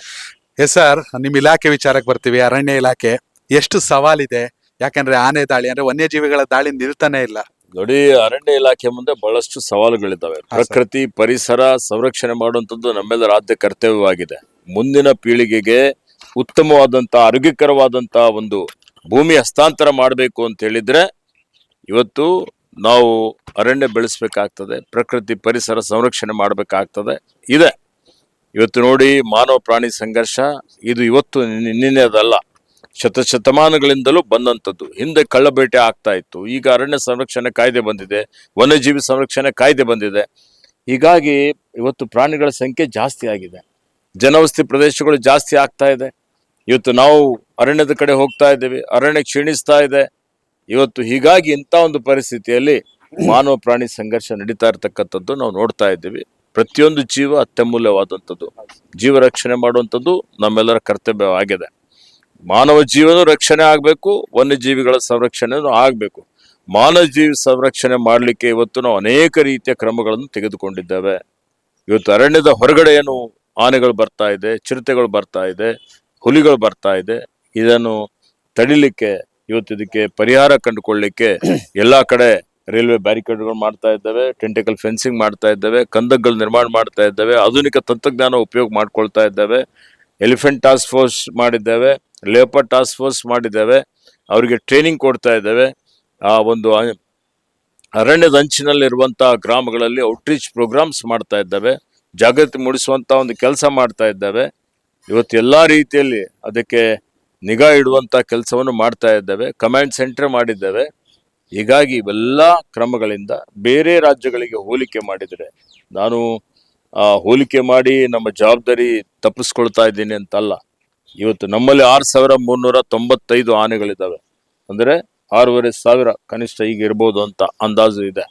ಎಸ್ ಸರ್, ನಿಮ್ ಇಲಾಖೆ ವಿಚಾರಕ್ಕೆ ಬರ್ತೀವಿ. ಅರಣ್ಯ ಇಲಾಖೆ ಎಷ್ಟು ಸವಾಲಿದೆ? ಯಾಕಂದ್ರೆ ಆನೆ ದಾಳಿ ಅಂದ್ರೆ ವನ್ಯಜೀವಿಗಳ ದಾಳಿ ನಿಲ್ತಾನೆ ಇಲ್ಲ. ನೋಡಿ, ಅರಣ್ಯ ಇಲಾಖೆ ಮುಂದೆ ಬಹಳಷ್ಟು ಸವಾಲುಗಳಿದ್ದಾವೆ. ಪ್ರಕೃತಿ ಪರಿಸರ ಸಂರಕ್ಷಣೆ ಮಾಡುವಂಥದ್ದು ನಮ್ಮೆಲ್ಲರ ಆದ್ಯ ಕರ್ತವ್ಯವಾಗಿದೆ. ಮುಂದಿನ ಪೀಳಿಗೆಗೆ ಉತ್ತಮವಾದಂತ ಆರೋಗ್ಯಕರವಾದಂತ ಒಂದು ಭೂಮಿ ಹಸ್ತಾಂತರ ಮಾಡಬೇಕು ಅಂತ ಹೇಳಿದ್ರೆ ಇವತ್ತು ನಾವು ಅರಣ್ಯ ಬೆಳೆಸ್ಬೇಕಾಗ್ತದೆ, ಪ್ರಕೃತಿ ಪರಿಸರ ಸಂರಕ್ಷಣೆ ಮಾಡಬೇಕಾಗ್ತದೆ. ಇದೆ ಇವತ್ತು ನೋಡಿ, ಮಾನವ ಪ್ರಾಣಿ ಸಂಘರ್ಷ ಇದು ಇವತ್ತು ನಿನ್ನೆದಲ್ಲ, ಶತಮಾನಗಳಿಂದಲೂ ಬಂದಂಥದ್ದು. ಹಿಂದೆ ಕಳ್ಳಬೇಟೆ ಆಗ್ತಾ ಇತ್ತು, ಈಗ ಅರಣ್ಯ ಸಂರಕ್ಷಣೆ ಕಾಯ್ದೆ ಬಂದಿದೆ, ವನ್ಯಜೀವಿ ಸಂರಕ್ಷಣೆ ಕಾಯ್ದೆ ಬಂದಿದೆ. ಹೀಗಾಗಿ ಇವತ್ತು ಪ್ರಾಣಿಗಳ ಸಂಖ್ಯೆ ಜಾಸ್ತಿ ಆಗಿದೆ, ಜನವಸತಿ ಪ್ರದೇಶಗಳು ಜಾಸ್ತಿ ಆಗ್ತಾ ಇದೆ. ಇವತ್ತು ನಾವು ಅರಣ್ಯದ ಕಡೆ ಹೋಗ್ತಾ ಇದ್ದೇವೆ, ಅರಣ್ಯ ಕ್ಷೀಣಿಸ್ತಾ ಇದೆ ಇವತ್ತು. ಹೀಗಾಗಿ ಇಂಥ ಒಂದು ಪರಿಸ್ಥಿತಿಯಲ್ಲಿ ಮಾನವ ಪ್ರಾಣಿ ಸಂಘರ್ಷ ನಡೀತಾ ಇರತಕ್ಕಂಥದ್ದು ನಾವು ನೋಡ್ತಾ ಇದ್ದೀವಿ. ಪ್ರತಿಯೊಂದು ಜೀವ ಅತ್ಯಮೂಲ್ಯವಾದಂಥದ್ದು, ಜೀವ ರಕ್ಷಣೆ ಮಾಡುವಂಥದ್ದು ನಮ್ಮೆಲ್ಲರ ಕರ್ತವ್ಯವಾಗಿದೆ. ಮಾನವ ಜೀವನ ರಕ್ಷಣೆ ಆಗಬೇಕು, ವನ್ಯಜೀವಿಗಳ ಸಂರಕ್ಷಣೆನೂ ಆಗಬೇಕು. ಮಾನವ ಜೀವಿ ಸಂರಕ್ಷಣೆ ಮಾಡಲಿಕ್ಕೆ ಇವತ್ತು ನಾವು ಅನೇಕ ರೀತಿಯ ಕ್ರಮಗಳನ್ನು ತೆಗೆದುಕೊಂಡಿದ್ದೇವೆ. ಇವತ್ತು ಅರಣ್ಯದ ಹೊರಗಡೆ ಏನು ಆನೆಗಳು ಬರ್ತಾ ಇದೆ, ಚಿರತೆಗಳು ಬರ್ತಾ ಇದೆ, ಹುಲಿಗಳು ಬರ್ತಾ ಇದೆ, ಇದನ್ನು ತಡಿಲಿಕ್ಕೆ ಇವತ್ತು ಇದಕ್ಕೆ ಪರಿಹಾರ ಕಂಡುಕೊಳ್ಳಲಿಕ್ಕೆ ಎಲ್ಲಾ ಕಡೆ ರೈಲ್ವೆ ಬ್ಯಾರಿಕೇಡ್ಗಳು ಮಾಡ್ತಾ ಇದ್ದೇವೆ, ಟೆಂಟಿಕಲ್ ಫೆನ್ಸಿಂಗ್ ಮಾಡ್ತಾ ಇದ್ದೇವೆ, ಕಂದಕಗಳು ನಿರ್ಮಾಣ ಮಾಡ್ತಾ ಇದ್ದೇವೆ, ಆಧುನಿಕ ತಂತ್ರಜ್ಞಾನ ಉಪಯೋಗ ಮಾಡ್ಕೊಳ್ತಾ ಇದ್ದೇವೆ, ಎಲಿಫೆಂಟ್ ಟಾಸ್ಕ್ ಫೋರ್ಸ್ ಮಾಡಿದ್ದೇವೆ, ಲೇಪರ್ ಟಾಸ್ಕ್ ಫೋರ್ಸ್ ಮಾಡಿದ್ದೇವೆ, ಅವರಿಗೆ ಟ್ರೈನಿಂಗ್ ಕೊಡ್ತಾ ಇದ್ದೇವೆ. ಆ ಒಂದು ಅರಣ್ಯದ ಅಂಚಿನಲ್ಲಿರುವಂತಹ ಗ್ರಾಮಗಳಲ್ಲಿ ಔಟ್ರೀಚ್ ಪ್ರೋಗ್ರಾಮ್ಸ್ ಮಾಡ್ತಾ ಇದ್ದೇವೆ, ಜಾಗೃತಿ ಮೂಡಿಸುವಂತ ಒಂದು ಕೆಲಸ ಮಾಡ್ತಾ ಇದ್ದೇವೆ. ಇವತ್ತು ಎಲ್ಲಾ ರೀತಿಯಲ್ಲಿ ಅದಕ್ಕೆ ನಿಗಾ ಇಡುವಂತ ಕೆಲಸವನ್ನು ಮಾಡ್ತಾ ಇದ್ದೇವೆ, ಕಮಾಂಡ್ ಸೆಂಟರ್ ಮಾಡಿದ್ದೇವೆ. ಹೀಗಾಗಿ ಇವೆಲ್ಲ ಕ್ರಮಗಳಿಂದ ಬೇರೆ ರಾಜ್ಯಗಳಿಗೆ ಹೋಲಿಕೆ ಮಾಡಿದರೆ, ನಾನು ಹೋಲಿಕೆ ಮಾಡಿ ನಮ್ಮ ಜವಾಬ್ದಾರಿ ತಪ್ಪಿಸ್ಕೊಳ್ತಾ ಇದ್ದೀನಿ ಅಂತಲ್ಲ. ಇವತ್ತು ನಮ್ಮಲ್ಲಿ 6395 ಆನೆಗಳಿದ್ದಾವೆ, ಅಂದ್ರೆ 6500 ಕನಿಷ್ಠ ಈಗ ಇರ್ಬೋದು ಅಂತ ಅಂದಾಜು ಇದೆ.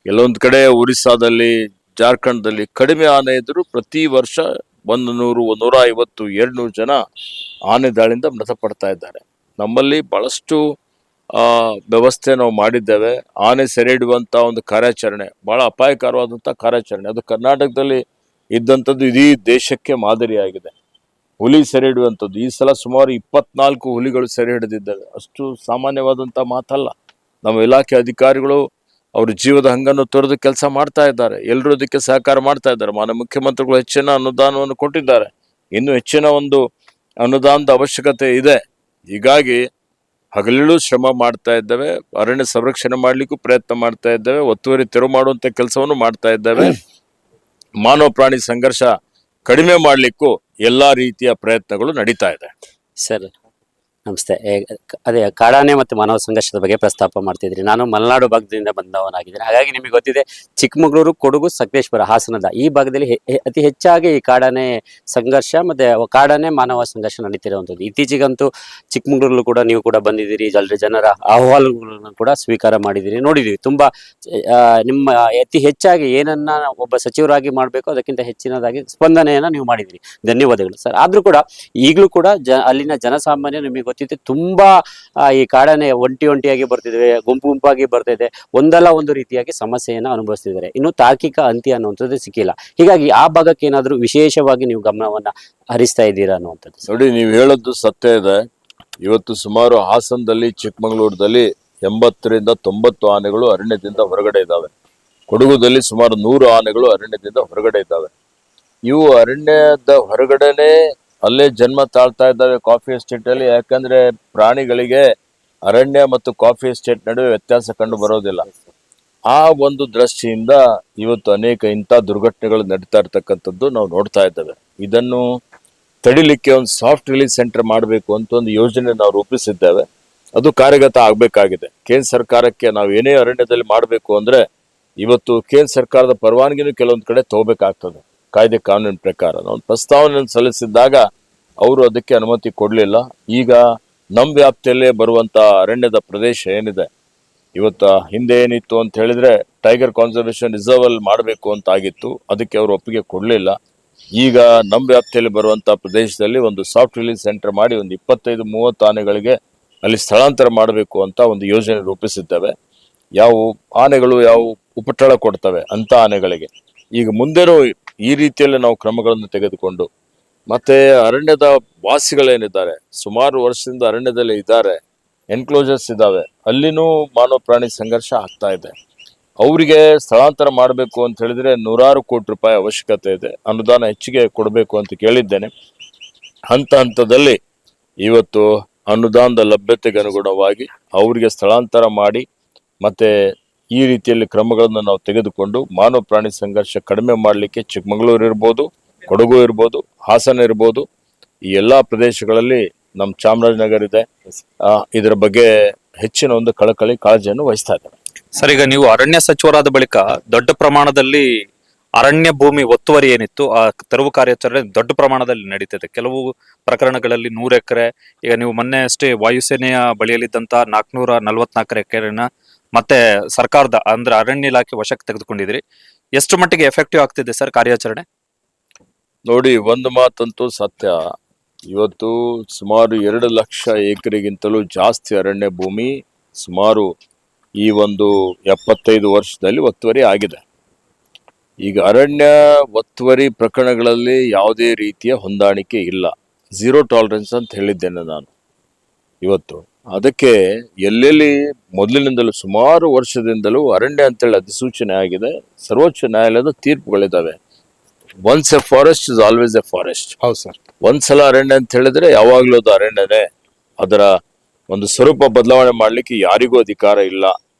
ಕೆಲವೊಂದು ಕಡೆ ಒರಿಸ್ಸಾದಲ್ಲಿ, ಜಾರ್ಖಂಡ್ದಲ್ಲಿ ಕಡಿಮೆ ಆನೆ ಇದ್ರು ಪ್ರತಿ ವರ್ಷ 100, 150, 200 ಜನ ಆನೆ ದಾಳಿಯಿಂದ ಮೃತಪಡ್ತಾ ಇದ್ದಾರೆ. ನಮ್ಮಲ್ಲಿ ಬಹಳಷ್ಟು ವ್ಯವಸ್ಥೆ ನಾವು ಮಾಡಿದ್ದೇವೆ. ಆನೆ ಸೆರೆ ಹಿಡುವಂತ ಒಂದು ಕಾರ್ಯಾಚರಣೆ ಬಹಳ ಅಪಾಯಕರವಾದಂತ ಕಾರ್ಯಾಚರಣೆ, ಅದು ಕರ್ನಾಟಕದಲ್ಲಿ ಇದ್ದಂಥದ್ದು ಇಡೀ ದೇಶಕ್ಕೆ ಮಾದರಿಯಾಗಿದೆ. ಹುಲಿ ಸೆರೆ ಹಿಡುವಂಥದ್ದು ಈ ಸಲ ಸುಮಾರು 24 ಹುಲಿಗಳು ಸೆರೆ ಹಿಡಿದಿದ್ದಾವೆ. ಅಷ್ಟು ಸಾಮಾನ್ಯವಾದಂತ ಮಾತಲ್ಲ. ನಮ್ಮ ಇಲಾಖೆ ಅಧಿಕಾರಿಗಳು ಅವ್ರ ಜೀವದ ಹಂಗನ್ನು ತೊರೆದು ಕೆಲಸ ಮಾಡ್ತಾ ಇದ್ದಾರೆ, ಎಲ್ಲರೂ ಅದಕ್ಕೆ ಸಹಕಾರ ಮಾಡ್ತಾ ಇದ್ದಾರೆ. ಮಾನ್ಯ ಮುಖ್ಯಮಂತ್ರಿಗಳು ಹೆಚ್ಚಿನ ಅನುದಾನವನ್ನು ಕೊಟ್ಟಿದ್ದಾರೆ, ಇನ್ನು ಹೆಚ್ಚಿನ ಒಂದು ಅನುದಾನದ ಅವಶ್ಯಕತೆ ಇದೆ. ಹೀಗಾಗಿ ಹಗಲಿರುಳು ಶ್ರಮ ಮಾಡ್ತಾ ಇದ್ದೇವೆ, ಅರಣ್ಯ ಸಂರಕ್ಷಣೆ ಮಾಡ್ಲಿಕ್ಕೂ ಪ್ರಯತ್ನ ಮಾಡ್ತಾ ಇದ್ದೇವೆ, ಒತ್ತುವರಿ ತೆರವು ಮಾಡುವಂತ ಕೆಲಸವನ್ನು ಮಾಡ್ತಾ ಇದ್ದೇವೆ. ಮಾನವ ಪ್ರಾಣಿ ಸಂಘರ್ಷ ಕಡಿಮೆ ಮಾಡ್ಲಿಕ್ಕೂ ಎಲ್ಲಾ ರೀತಿಯ ಪ್ರಯತ್ನಗಳು ನಡೀತಾ ಇದೆ. ಸರ್ ನಮಸ್ತೆ. ಅದೇ ಕಾಡಾನೆ ಮತ್ತು ಮಾನವ ಸಂಘರ್ಷದ ಬಗ್ಗೆ ಪ್ರಸ್ತಾಪ ಮಾಡ್ತಿದ್ರಿ. ನಾನು ಮಲೆನಾಡು ಭಾಗದಿಂದ ಬಂದವನಾಗಿದ್ದೇನೆ, ಹಾಗಾಗಿ ನಿಮಗೆ ಗೊತ್ತಿದೆ ಚಿಕ್ಕಮಗಳೂರು, ಕೊಡಗು, ಸಕಲೇಶ್ಪುರ, ಹಾಸನದ ಈ ಭಾಗದಲ್ಲಿ ಅತಿ ಹೆಚ್ಚಾಗಿ ಈ ಕಾಡಾನೆ ಸಂಘರ್ಷ ಮತ್ತೆ ಕಾಡಾನೆ ಮಾನವ ಸಂಘರ್ಷ ನಡೀತಿರುವಂಥದ್ದು. ಇತ್ತೀಚೆಗಂತೂ ಚಿಕ್ಕಮಗಳೂರಲ್ಲೂ ಕೂಡ ನೀವು ಕೂಡ ಬಂದಿದ್ದೀರಿ, ಜನರ ಅಹವಾಲುಗಳನ್ನು ಕೂಡ ಸ್ವೀಕಾರ ಮಾಡಿದ್ದೀರಿ, ನೋಡಿದ್ದೀವಿ. ತುಂಬಾ ನಿಮ್ಮ ಅತಿ ಹೆಚ್ಚಾಗಿ ಏನನ್ನ ಒಬ್ಬ ಸಚಿವರಾಗಿ ಮಾಡಬೇಕು ಅದಕ್ಕಿಂತ ಹೆಚ್ಚಿನದಾಗಿ ಸ್ಪಂದನೆಯನ್ನ ನೀವು ಮಾಡಿದ್ದೀರಿ, ಧನ್ಯವಾದಗಳು ಸರ್. ಆದ್ರೂ ಕೂಡ ಈಗಲೂ ಕೂಡ ಅಲ್ಲಿನ ಜನಸಾಮಾನ್ಯ ನಿಮಗೆ ಗೊತ್ತಿದೆ ತುಂಬಾ ಈ ಕಾಡಾನೆ ಒಂಟಿಯಾಗಿ ಬರ್ತಿದೆ, ಗುಂಪಾಗಿ ಬರ್ತಿದೆ, ಒಂದಲ್ಲ ಒಂದು ರೀತಿಯಾಗಿ ಸಮಸ್ಯೆಯನ್ನ ಅನುಭವಿಸ್ತಿದ್ದಾರೆ. ಇನ್ನು ತಾರ್ಕಿಕ ಅಂತ್ಯ ಅನ್ನುವಂಥದ್ದು ಸಿಕ್ಕಿಲ್ಲ. ಹೀಗಾಗಿ ಆ ಭಾಗಕ್ಕೆ ಏನಾದ್ರೂ ವಿಶೇಷವಾಗಿ ನೀವು ಗಮನವನ್ನ ಹರಿಸ್ತಾ ಇದ್ದೀರಾ ಅನ್ನುವಂಥದ್ದು? ನೋಡಿ, ನೀವು ಹೇಳದ್ದು ಸತ್ಯ ಇದೆ. ಇವತ್ತು ಸುಮಾರು ಹಾಸನದಲ್ಲಿ, ಚಿಕ್ಕಮಗಳೂರಲ್ಲಿ 80ರಿಂದ 90 ಆನೆಗಳು ಅರಣ್ಯದಿಂದ ಹೊರಗಡೆ ಇದ್ದಾವೆ. ಕೊಡಗುದಲ್ಲಿ ಸುಮಾರು 100 ಆನೆಗಳು ಅರಣ್ಯದಿಂದ ಹೊರಗಡೆ ಇದ್ದಾವೆ. ಇವು ಅರಣ್ಯದ ಹೊರಗಡೆನೆ ಅಲ್ಲೇ ಜನ್ಮ ತಾಳ್ತಾ ಇದ್ದಾವೆ ಕಾಫಿ ಎಸ್ಟೇಟ್ ಅಲ್ಲಿ. ಯಾಕಂದ್ರೆ ಪ್ರಾಣಿಗಳಿಗೆ ಅರಣ್ಯ ಮತ್ತು ಕಾಫಿ ಎಸ್ಟೇಟ್ ನಡುವೆ ವ್ಯತ್ಯಾಸ ಕಂಡು ಬರೋದಿಲ್ಲ. ಆ ಒಂದು ದೃಷ್ಟಿಯಿಂದ ಇವತ್ತು ಅನೇಕ ಇಂಥ ದುರ್ಘಟನೆಗಳು ನಡೀತಾ ಇರ್ತಕ್ಕಂಥದ್ದು ನಾವು ನೋಡ್ತಾ ಇದ್ದೇವೆ. ಇದನ್ನು ತಡಿಲಿಕ್ಕೆ ಒಂದು ಸಾಫ್ಟ್ ರಿಲೀಸ್ ಸೆಂಟರ್ ಮಾಡಬೇಕು ಅಂತ ಒಂದು ಯೋಜನೆ ನಾವು ರೂಪಿಸಿದ್ದೇವೆ. ಅದು ಕಾರ್ಯಗತ ಆಗ್ಬೇಕಾಗಿದೆ. ಕೇಂದ್ರ ಸರ್ಕಾರಕ್ಕೆ ನಾವು ಏನೇ ಅರಣ್ಯದಲ್ಲಿ ಮಾಡಬೇಕು ಅಂದ್ರೆ ಇವತ್ತು ಕೇಂದ್ರ ಸರ್ಕಾರದ ಪರವಾನಗಿನೂ ಕೆಲವೊಂದು ಕಡೆ ತಗೋಬೇಕಾಗ್ತದೆ. ಕಾಯ್ದೆ ಕಾನೂನಿನ ಪ್ರಕಾರ ನಾವು ಪ್ರಸ್ತಾವನೆಯನ್ನು ಸಲ್ಲಿಸಿದಾಗ ಅವರು ಅದಕ್ಕೆ ಅನುಮತಿ ಕೊಡಲಿಲ್ಲ. ಈಗ ನಮ್ಮ ವ್ಯಾಪ್ತಿಯಲ್ಲೇ ಬರುವಂತ ಅರಣ್ಯದ ಪ್ರದೇಶ ಏನಿದೆ, ಇವತ್ತು ಹಿಂದೆ ಏನಿತ್ತು ಅಂತ ಹೇಳಿದ್ರೆ ಟೈಗರ್ ಕಾನ್ಸರ್ವೇಷನ್ ರಿಸರ್ವ್ ಅಲ್ಲಿ ಮಾಡಬೇಕು ಅಂತ ಆಗಿತ್ತು, ಅದಕ್ಕೆ ಅವರು ಒಪ್ಪಿಗೆ ಕೊಡಲಿಲ್ಲ. ಈಗ ನಮ್ಮ ವ್ಯಾಪ್ತಿಯಲ್ಲಿ ಬರುವಂತ ಪ್ರದೇಶದಲ್ಲಿ ಒಂದು ಸಾಫ್ಟ್ ರಿಲೀಸ್ ಸೆಂಟರ್ ಮಾಡಿ ಒಂದು 25-30 ಆನೆಗಳಿಗೆ ಅಲ್ಲಿ ಸ್ಥಳಾಂತರ ಮಾಡಬೇಕು ಅಂತ ಒಂದು ಯೋಜನೆ ರೂಪಿಸಿದ್ದೇವೆ. ಯಾವ ಆನೆಗಳು ಯಾವ ಉಪಟಳ ಕೊಡ್ತವೆ ಅಂತ ಆನೆಗಳಿಗೆ ಈಗ ಮುಂದೆನೂ ಈ ರೀತಿಯಲ್ಲಿ ನಾವು ಕ್ರಮಗಳನ್ನು ತೆಗೆದುಕೊಂಡು, ಮತ್ತೆ ಅರಣ್ಯದ ವಾಸಿಗಳೇನಿದ್ದಾರೆ ಸುಮಾರು ವರ್ಷದಿಂದ ಅರಣ್ಯದಲ್ಲಿ ಇದ್ದಾರೆ, ಎನ್ಕ್ಲೋಜರ್ಸ್ ಇದ್ದಾವೆ, ಅಲ್ಲಿನೂ ಮಾನವ ಪ್ರಾಣಿ ಸಂಘರ್ಷ ಆಗ್ತಾ ಇದೆ. ಅವರಿಗೆ ಸ್ಥಳಾಂತರ ಮಾಡಬೇಕು ಅಂತ ಹೇಳಿದ್ರೆ ನೂರಾರು ಕೋಟಿ ರೂಪಾಯಿ ಅವಶ್ಯಕತೆ ಇದೆ. ಅನುದಾನ ಹೆಚ್ಚಿಗೆ ಕೊಡಬೇಕು ಅಂತ ಕೇಳಿದ್ದೇನೆ. ಹಂತದಲ್ಲಿ ಇವತ್ತು ಅನುದಾನದ ಲಭ್ಯತೆಗೆ ಅನುಗುಣವಾಗಿ ಅವರಿಗೆ ಸ್ಥಳಾಂತರ ಮಾಡಿ ಮತ್ತೆ ಈ ರೀತಿಯಲ್ಲಿ ಕ್ರಮಗಳನ್ನು ನಾವು ತೆಗೆದುಕೊಂಡು ಮಾನವ ಪ್ರಾಣಿ ಸಂಘರ್ಷ ಕಡಿಮೆ ಮಾಡಲಿಕ್ಕೆ ಚಿಕ್ಕಮಗಳೂರು ಇರ್ಬೋದು, ಕೊಡಗು ಇರ್ಬೋದು, ಹಾಸನ ಇರ್ಬೋದು, ಈ ಎಲ್ಲಾ ಪ್ರದೇಶಗಳಲ್ಲಿ ನಮ್ಮ ಚಾಮರಾಜನಗರ ಇದೆ, ಇದರ ಬಗ್ಗೆ ಹೆಚ್ಚಿನ ಒಂದು ಕಾಳಜಿಯನ್ನು ವಹಿಸ್ತಾ ಇದ್ದಾರೆ. ಸರ್, ಈಗ ನೀವು ಅರಣ್ಯ ಸಚಿವರಾದ ಬಳಿಕ ದೊಡ್ಡ ಪ್ರಮಾಣದಲ್ಲಿ ಅರಣ್ಯ ಭೂಮಿ ಒತ್ತುವರಿ ಏನಿತ್ತು ಆ ತೆರವು ಕಾರ್ಯಾಚರಣೆ ದೊಡ್ಡ ಪ್ರಮಾಣದಲ್ಲಿ ನಡೀತಿದೆ. ಕೆಲವು ಪ್ರಕರಣಗಳಲ್ಲಿ 100 ಎಕರೆ, ಈಗ ನೀವು ಮೊನ್ನೆ ಅಷ್ಟೇ ವಾಯುಸೇನೆಯ ಬಳಿಯಲ್ಲಿದ್ದಂತ 444 ಎಕರೆನ ಮತ್ತೆ ಸರ್ಕಾರದ ಅಂದ್ರೆ ಅರಣ್ಯ ಇಲಾಖೆ ವಶಕ್ಕೆ ತೆಗೆದುಕೊಂಡಿದ್ರಿ. ಎಷ್ಟು ಮಟ್ಟಿಗೆ ಎಫೆಕ್ಟಿವ್ ಆಗ್ತಿದೆ ಸರ್ ಕಾರ್ಯಾಚರಣೆ? ನೋಡಿ, ಒಂದು ಮಾತಂತೂ ಸತ್ಯ. ಇವತ್ತು ಸುಮಾರು 2 ಲಕ್ಷ ಎಕರೆಗಿಂತಲೂ ಜಾಸ್ತಿ ಅರಣ್ಯ ಭೂಮಿ ಸುಮಾರು ಈ ಒಂದು 75 ವರ್ಷದಲ್ಲಿ ಒತ್ತುವರಿ ಆಗಿದೆ. ಈಗ ಅರಣ್ಯ ಒತ್ತುವರಿ ಪ್ರಕರಣಗಳಲ್ಲಿ ಯಾವುದೇ ರೀತಿಯ ಹೊಂದಾಣಿಕೆ ಇಲ್ಲ, 0 ಟಾಲರೆನ್ಸ್ ಅಂತ ಹೇಳಿದ್ದೇನೆ ನಾನು ಇವತ್ತು. ಅದಕ್ಕೆ ಎಲ್ಲೆಲ್ಲಿ ಮೊದಲಿನಿಂದಲೂ ಸುಮಾರು ವರ್ಷದಿಂದಲೂ ಅರಣ್ಯ ಅಂತೇಳಿ ಅಧಿಸೂಚನೆ ಆಗಿದೆ, ಸರ್ವೋಚ್ಚ ನ್ಯಾಯಾಲಯದ ತೀರ್ಪುಗಳಿದ್ದಾವೆ. Once a forest is always a forest. ಹೌದು ಸರ್. ಒಂದ್ಸಲ ಅರಣ್ಯ ಅಂತ ಹೇಳಿದ್ರೆ ಯಾವಾಗ್ಲೂ ಅದು ಅರಣ್ಯನೇ. ಅದರ ಒಂದು ಸ್ವರೂಪ ಬದಲಾವಣೆ ಮಾಡ್ಲಿಕ್ಕೆ ಯಾರಿಗೂ ಅಧಿಕಾರ ಇಲ್ಲ.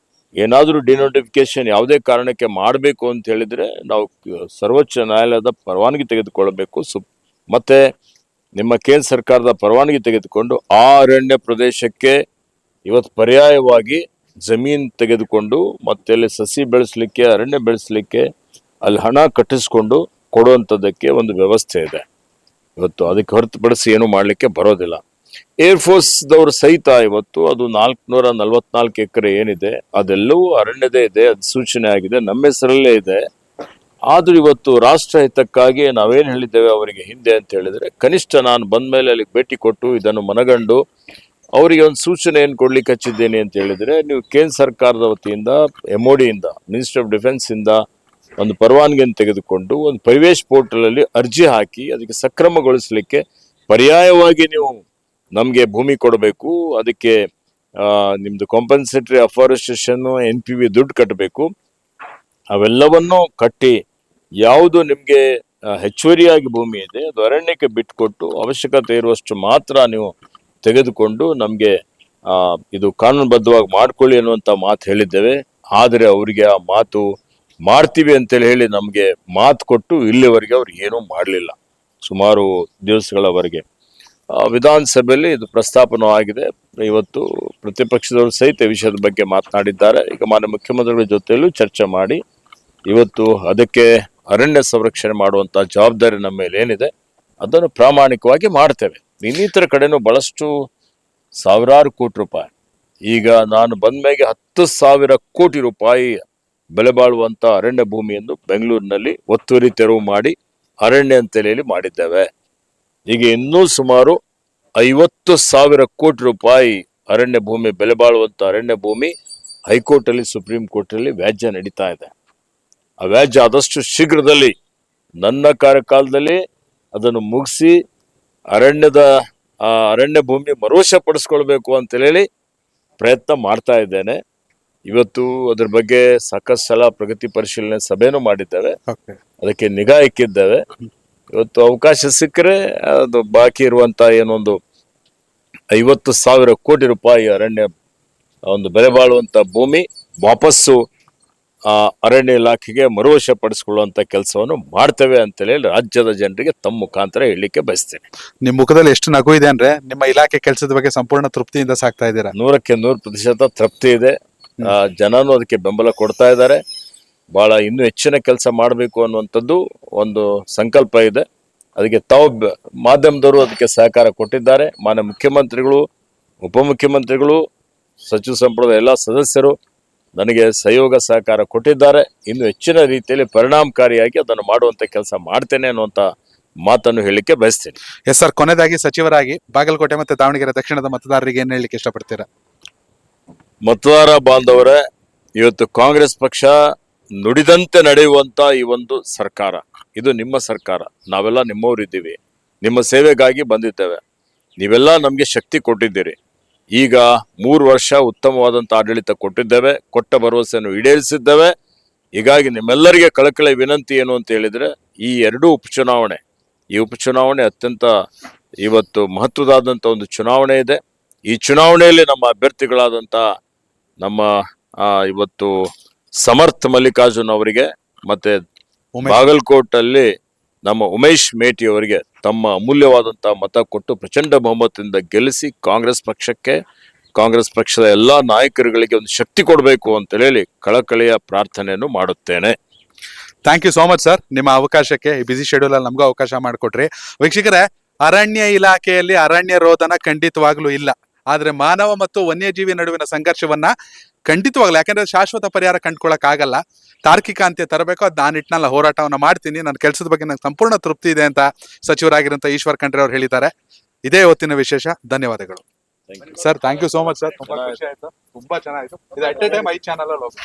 ಏನಾದ್ರೂ ಡಿನೋಟಿಫಿಕೇಶನ್ ಯಾವುದೇ ಕಾರಣಕ್ಕೆ ಮಾಡಬೇಕು ಅಂತ ಹೇಳಿದ್ರೆ ನಾವು ಸರ್ವೋಚ್ಚ ನ್ಯಾಯಾಲಯದ ಪರವಾನಗಿ ತೆಗೆದುಕೊಳ್ಳಬೇಕು. ಮತ್ತೆ ನಿಮ್ಮ ಕೇಂದ್ರ ಸರ್ಕಾರದ ಪರವಾನಗಿ ತೆಗೆದುಕೊಂಡು ಆ ಅರಣ್ಯ ಪ್ರದೇಶಕ್ಕೆ ಇವತ್ತು ಪರ್ಯಾಯವಾಗಿ ಜಮೀನ್ ತೆಗೆದುಕೊಂಡು ಮತ್ತೆ ಅಲ್ಲಿ ಸಸಿ ಬೆಳೆಸಲಿಕ್ಕೆ, ಅರಣ್ಯ ಬೆಳೆಸಲಿಕ್ಕೆ ಅಲ್ಲಿ ಹಣ ಕಟ್ಟಿಸ್ಕೊಂಡು ಕೊಡುವಂಥದ್ದಕ್ಕೆ ಒಂದು ವ್ಯವಸ್ಥೆ ಇದೆ. ಇವತ್ತು ಅದಕ್ಕೆ ಹೊರತುಪಡಿಸಿ ಏನು ಮಾಡಲಿಕ್ಕೆ ಬರೋದಿಲ್ಲ. ಏರ್ಫೋರ್ಸ್ದವರು ಸಹಿತ ಇವತ್ತು ಅದು 444 ಎಕರೆ ಏನಿದೆ ಅದೆಲ್ಲವೂ ಅರಣ್ಯದೇ ಇದೆ, ಅದು ಸೂಚನೆ ಆಗಿದೆ, ನಮ್ಮ ಹೆಸರಲ್ಲೇ ಇದೆ. ಆದ್ರೂ ಇವತ್ತು ರಾಷ್ಟ್ರ ಹಿತಕ್ಕಾಗಿ ನಾವೇನ್ ಹೇಳಿದ್ದೇವೆ ಅವರಿಗೆ ಹಿಂದೆ ಅಂತ ಹೇಳಿದ್ರೆ, ಕನಿಷ್ಠ ನಾನು ಬಂದ ಮೇಲೆ ಅಲ್ಲಿಗೆ ಭೇಟಿ ಕೊಟ್ಟು ಇದನ್ನು ಮನಗಂಡು ಅವರಿಗೆ ಒಂದು ಸೂಚನೆ ಏನು ಕೊಡ್ಲಿಕ್ಕೆ ಹಚ್ಚಿದ್ದೇನೆ ಅಂತ ಹೇಳಿದ್ರೆ, ನೀವು ಕೇಂದ್ರ ಸರ್ಕಾರದ ವತಿಯಿಂದ MOD ಇಂದ, ಮಿನಿಸ್ಟ್ರಿ ಆಫ್ ಡಿಫೆನ್ಸ್ ಇಂದ ಒಂದು ಪರವಾನಗಿಯನ್ನು ತೆಗೆದುಕೊಂಡು ಒಂದು ಪರಿವೇಶ್ ಪೋರ್ಟಲ್ ಅಲ್ಲಿ ಅರ್ಜಿ ಹಾಕಿ ಅದಕ್ಕೆ ಸಕ್ರಮಗೊಳಿಸಲಿಕ್ಕೆ ಪರ್ಯಾಯವಾಗಿ ನೀವು ನಮ್ಗೆ ಭೂಮಿ ಕೊಡಬೇಕು. ಅದಕ್ಕೆ ನಿಮ್ದು ಕಾಂಪನ್ಸೇಟರಿ ಅಫಾರೆಸ್ಟೇಷನ್, NPV ದುಡ್ಡು ಕಟ್ಟಬೇಕು. ಅವೆಲ್ಲವನ್ನು ಕಟ್ಟಿ ಯಾವುದು ನಿಮ್ಗೆ ಹೆಚ್ಚುವರಿಯಾಗಿ ಭೂಮಿ ಇದೆ ಅದು ಅರಣ್ಯಕ್ಕೆ ಬಿಟ್ಟುಕೊಟ್ಟು ಅವಶ್ಯಕತೆ ಇರುವಷ್ಟು ಮಾತ್ರ ನೀವು ತೆಗೆದುಕೊಂಡು ನಮ್ಗೆ ಇದು ಕಾನೂನುಬದ್ಧವಾಗಿ ಮಾಡ್ಕೊಳ್ಳಿ ಅನ್ನುವಂತ ಮಾತು ಹೇಳಿದ್ದೇವೆ. ಆದ್ರೆ ಅವರಿಗೆ ಆ ಮಾತು ಮಾಡ್ತೀವಿ ಅಂತೇಳಿ ಹೇಳಿ ನಮ್ಗೆ ಮಾತು ಕೊಟ್ಟು ಇಲ್ಲಿವರೆಗೆ ಅವ್ರು ಏನೂ ಮಾಡಲಿಲ್ಲ. ಸುಮಾರು ದಿವಸಗಳವರೆಗೆ ವಿಧಾನಸಭೆಯಲ್ಲಿ ಇದು ಪ್ರಸ್ತಾಪನೂ ಆಗಿದೆ. ಇವತ್ತು ಪ್ರತಿಪಕ್ಷದವರು ಸಹಿತ ವಿಷಯದ ಬಗ್ಗೆ ಮಾತನಾಡಿದ್ದಾರೆ. ಈಗ ಮಾನ್ಯ ಮುಖ್ಯಮಂತ್ರಿಗಳ ಜೊತೆಯಲ್ಲೂ ಚರ್ಚೆ ಮಾಡಿ ಇವತ್ತು ಅದಕ್ಕೆ ಅರಣ್ಯ ಸಂರಕ್ಷಣೆ ಮಾಡುವಂತ ಜವಾಬ್ದಾರಿ ನಮ್ಮ ಮೇಲೆ ಏನಿದೆ ಅದನ್ನು ಪ್ರಾಮಾಣಿಕವಾಗಿ ಮಾಡ್ತೇವೆ. ಇನ್ನಿತರ ಕಡೆನೂ ಬಹಳಷ್ಟು ಸಾವಿರಾರು ಕೋಟಿ ರೂಪಾಯಿ, ಈಗ ನಾನು ಬಂದ್ಮೇಲೆ 10,000 ಕೋಟಿ ರೂಪಾಯಿ ಬೆಲೆ ಬಾಳುವಂತ ಅರಣ್ಯ ಭೂಮಿಯನ್ನು ಬೆಂಗಳೂರಿನಲ್ಲಿ ಒತ್ತುವರಿ ತೆರವು ಮಾಡಿ ಅರಣ್ಯ ಅಂತೇಳಿ ಮಾಡಿದ್ದೇವೆ. ಈಗ ಇನ್ನೂ ಸುಮಾರು 50,000 ಕೋಟಿ ರೂಪಾಯಿ ಅರಣ್ಯ ಭೂಮಿ, ಬೆಲೆ ಬಾಳುವಂತ ಅರಣ್ಯ ಭೂಮಿ ಹೈಕೋರ್ಟ್ ಅಲ್ಲಿ, ಸುಪ್ರೀಂ ಕೋರ್ಟ್ ಅಲ್ಲಿ ವ್ಯಾಜ್ಯ ನಡೀತಾ ಇದೆ. ಆ ವ್ಯಾಜ್ಯ ಆದಷ್ಟು ಶೀಘ್ರದಲ್ಲಿ ನನ್ನ ಕಾರ್ಯಕಾಲದಲ್ಲಿ ಅದನ್ನು ಮುಗಿಸಿ ಅರಣ್ಯ ಭೂಮಿ ಮರುವಶಪಡಿಸ್ಕೊಳ್ಬೇಕು ಅಂತ ಹೇಳಿ ಪ್ರಯತ್ನ ಮಾಡ್ತಾ ಇದ್ದೇನೆ. ಇವತ್ತು ಅದ್ರ ಬಗ್ಗೆ ಸಾಕಷ್ಟು ಸಲ ಪ್ರಗತಿ ಪರಿಶೀಲನೆ ಸಭೆನೂ ಮಾಡಿದ್ದೇವೆ, ಅದಕ್ಕೆ ನಿಗಾ ಇಕ್ಕಿದ್ದೇವೆ. ಇವತ್ತು ಅವಕಾಶ ಸಿಕ್ಕರೆ ಅದು ಬಾಕಿ ಇರುವಂತ ಏನೊಂದು 50,000 ಕೋಟಿ ರೂಪಾಯಿ ಅರಣ್ಯ ಒಂದು ಬೆಲೆ ಬಾಳುವಂತ ಭೂಮಿ ವಾಪಸ್ಸು ಅರಣ್ಯ ಇಲಾಖೆಗೆ ಮರುವಶಪಡಿಸಿಕೊಳ್ಳುವಂತ ಕೆಲಸವನ್ನು ಮಾಡ್ತೇವೆ ಅಂತ ಹೇಳಿ ರಾಜ್ಯದ ಜನರಿಗೆ ತಮ್ಮ ಮುಖಾಂತರ ಹೇಳಲಿಕ್ಕೆ ಬಯಸ್ತೇನೆ. ನಿಮ್ ಮುಖದಲ್ಲಿ ಎಷ್ಟು ನಗು ಇದೆ ಅಂದ್ರೆ ನಿಮ್ಮ ಇಲಾಖೆ ಕೆಲಸದ ಬಗ್ಗೆ ಸಂಪೂರ್ಣ ತೃಪ್ತಿಯಿಂದ ಸಾಕ್ತಾ ಇದ್ದೀರಾ. 100% ತೃಪ್ತಿ ಇದೆ. ಜನನು ಅದಕ್ಕೆ ಬೆಂಬಲ ಕೊಡ್ತಾ ಇದ್ದಾರೆ. ಬಹಳ ಇನ್ನೂ ಹೆಚ್ಚಿನ ಕೆಲಸ ಮಾಡಬೇಕು ಅನ್ನುವಂಥದ್ದು ಒಂದು ಸಂಕಲ್ಪ ಇದೆ. ಅದಕ್ಕೆ ತಾವು ಮಾಧ್ಯಮದವರು ಅದಕ್ಕೆ ಸಹಕಾರ ಕೊಟ್ಟಿದ್ದಾರೆ. ಮಾನ್ಯ ಮುಖ್ಯಮಂತ್ರಿಗಳು, ಉಪಮುಖ್ಯಮಂತ್ರಿಗಳು, ಸಚಿವ ಸಂಪುಟದ ಎಲ್ಲ ಸದಸ್ಯರು ನನಗೆ ಸಹಯೋಗ ಸಹಕಾರ ಕೊಟ್ಟಿದ್ದಾರೆ. ಇನ್ನು ಹೆಚ್ಚಿನ ರೀತಿಯಲ್ಲಿ ಪರಿಣಾಮಕಾರಿಯಾಗಿ ಅದನ್ನು ಮಾಡುವಂತ ಕೆಲಸ ಮಾಡ್ತೇನೆ ಅನ್ನುವಂತ ಮಾತನ್ನು ಹೇಳಲಿಕ್ಕೆ ಬಯಸ್ತೇನೆ. ಎಸ್ ಸರ್, ಕೊನೆಯದಾಗಿ ಸಚಿವರಾಗಿ ಬಾಗಲಕೋಟೆ ಮತ್ತು ದಾವಣಗೆರೆ ದಕ್ಷಿಣದ ಮತದಾರರಿಗೆ ಏನ್ ಹೇಳಲಿಕ್ಕೆ ಇಷ್ಟಪಡ್ತೀರಾ? ಮತದಾರ ಬಾಂಧವರೇ, ಇವತ್ತು ಕಾಂಗ್ರೆಸ್ ಪಕ್ಷ ನುಡಿದಂತೆ ನಡೆಯುವಂತ ಈ ಒಂದು ಸರ್ಕಾರ, ಇದು ನಿಮ್ಮ ಸರ್ಕಾರ. ನಾವೆಲ್ಲ ನಿಮ್ಮವರಿದ್ದೀವಿ, ನಿಮ್ಮ ಸೇವೆಗಾಗಿ ಬಂದಿದ್ದೇವೆ. ನೀವೆಲ್ಲ ನಮಗೆ ಶಕ್ತಿ ಕೊಟ್ಟಿದ್ದೀರಿ. ಈಗ 3 ವರ್ಷ ಉತ್ತಮವಾದಂತ ಆಡಳಿತ ಕೊಟ್ಟಿದ್ದೇವೆ, ಕೊಟ್ಟ ಭರವಸೆಯನ್ನು ಈಡೇರಿಸಿದ್ದೇವೆ. ಹೀಗಾಗಿ ನಿಮ್ಮೆಲ್ಲರಿಗೆ ಕಳಕಳಿ ವಿನಂತಿ ಏನು ಅಂತ ಹೇಳಿದ್ರೆ, ಈ 2 ಉಪಚುನಾವಣೆ ಅತ್ಯಂತ ಇವತ್ತು ಮಹತ್ವದಾದಂತ ಒಂದು ಚುನಾವಣೆ ಇದೆ. ಈ ಚುನಾವಣೆಯಲ್ಲಿ ನಮ್ಮ ಅಭ್ಯರ್ಥಿಗಳಾದಂತ ನಮ್ಮ ಇವತ್ತು ಸಮರ್ಥ ಮಲ್ಲಿಕಾರ್ಜುನ್ ಅವರಿಗೆ ಮತ್ತೆ ಬಾಗಲಕೋಟ್ ಅಲ್ಲಿ ನಮ್ಮ ಉಮೇಶ್ ಮೇಟಿ ಅವರಿಗೆ ತಮ್ಮ ಅಮೂಲ್ಯವಾದಂತಹ ಮತ ಕೊಟ್ಟು ಪ್ರಚಂಡ ಬಹುಮತದಿಂದ ಗೆಲ್ಲಿಸಿ ಕಾಂಗ್ರೆಸ್ ಪಕ್ಷದ ಎಲ್ಲಾ ನಾಯಕರುಗಳಿಗೆ ಒಂದು ಶಕ್ತಿ ಕೊಡಬೇಕು ಅಂತ ಹೇಳಿ ಕಳಕಳಿಯ ಪ್ರಾರ್ಥನೆಯನ್ನು ಮಾಡುತ್ತೇನೆ. Thank you so much sir, ನಿಮ್ಮ ಅವಕಾಶಕ್ಕೆ, ಈ ಬಿಸಿ ಶೆಡ್ಯೂಲ್ ಅಲ್ಲಿ ನಮಗೂ ಅವಕಾಶ ಮಾಡಿಕೊಟ್ರಿ. ವೀಕ್ಷಕರೇ, ಅರಣ್ಯ ಇಲಾಖೆಯಲ್ಲಿ ಅರಣ್ಯ ರೋಧನ ಖಂಡಿತವಾಗ್ಲೂ ಇಲ್ಲ. ಆದ್ರೆ ಮಾನವ ಮತ್ತು ವನ್ಯಜೀವಿ ನಡುವಿನ ಸಂಘರ್ಷವನ್ನ ಖಂಡಿತವಾಗ್ಲು, ಯಾಕಂದ್ರೆ ಶಾಶ್ವತ ಪರಿಹಾರ ಕಂಡುಕೊಳ್ಳಕ್ ಆಗಲ್ಲ, ತಾರ್ಕಿಕ ಅಂತ್ಯ ತರಬೇಕು. ಅದು ನಾನು ನಿಟ್ಟಿನಲ್ಲಿ ಹೋರಾಟವನ್ನ ಮಾಡ್ತೀನಿ. ನನ್ನ ಕೆಲಸದ ಬಗ್ಗೆ ನಂಗೆ ಸಂಪೂರ್ಣ ತೃಪ್ತಿ ಇದೆ ಅಂತ ಸಚಿವರಾಗಿರುವಂತ ಈಶ್ವರ್ ಖಂಡ್ರೆ ಅವರು ಹೇಳಿದ್ದಾರೆ. ಇದೇ ಇವತ್ತಿನ ವಿಶೇಷ. ಧನ್ಯವಾದಗಳು sir. Thank you so much sir. ತುಂಬಾ ಖುಷಿ ಆಯ್ತು, ತುಂಬಾ ಚೆನ್ನಾಗಿತ್ತು. ಇದು ಅಟ್ ಎ ಟೈಮ್ 5 ಚಾನಲ್ ಅಲ್ಲಿ ಹೋಗುತ್ತೆ.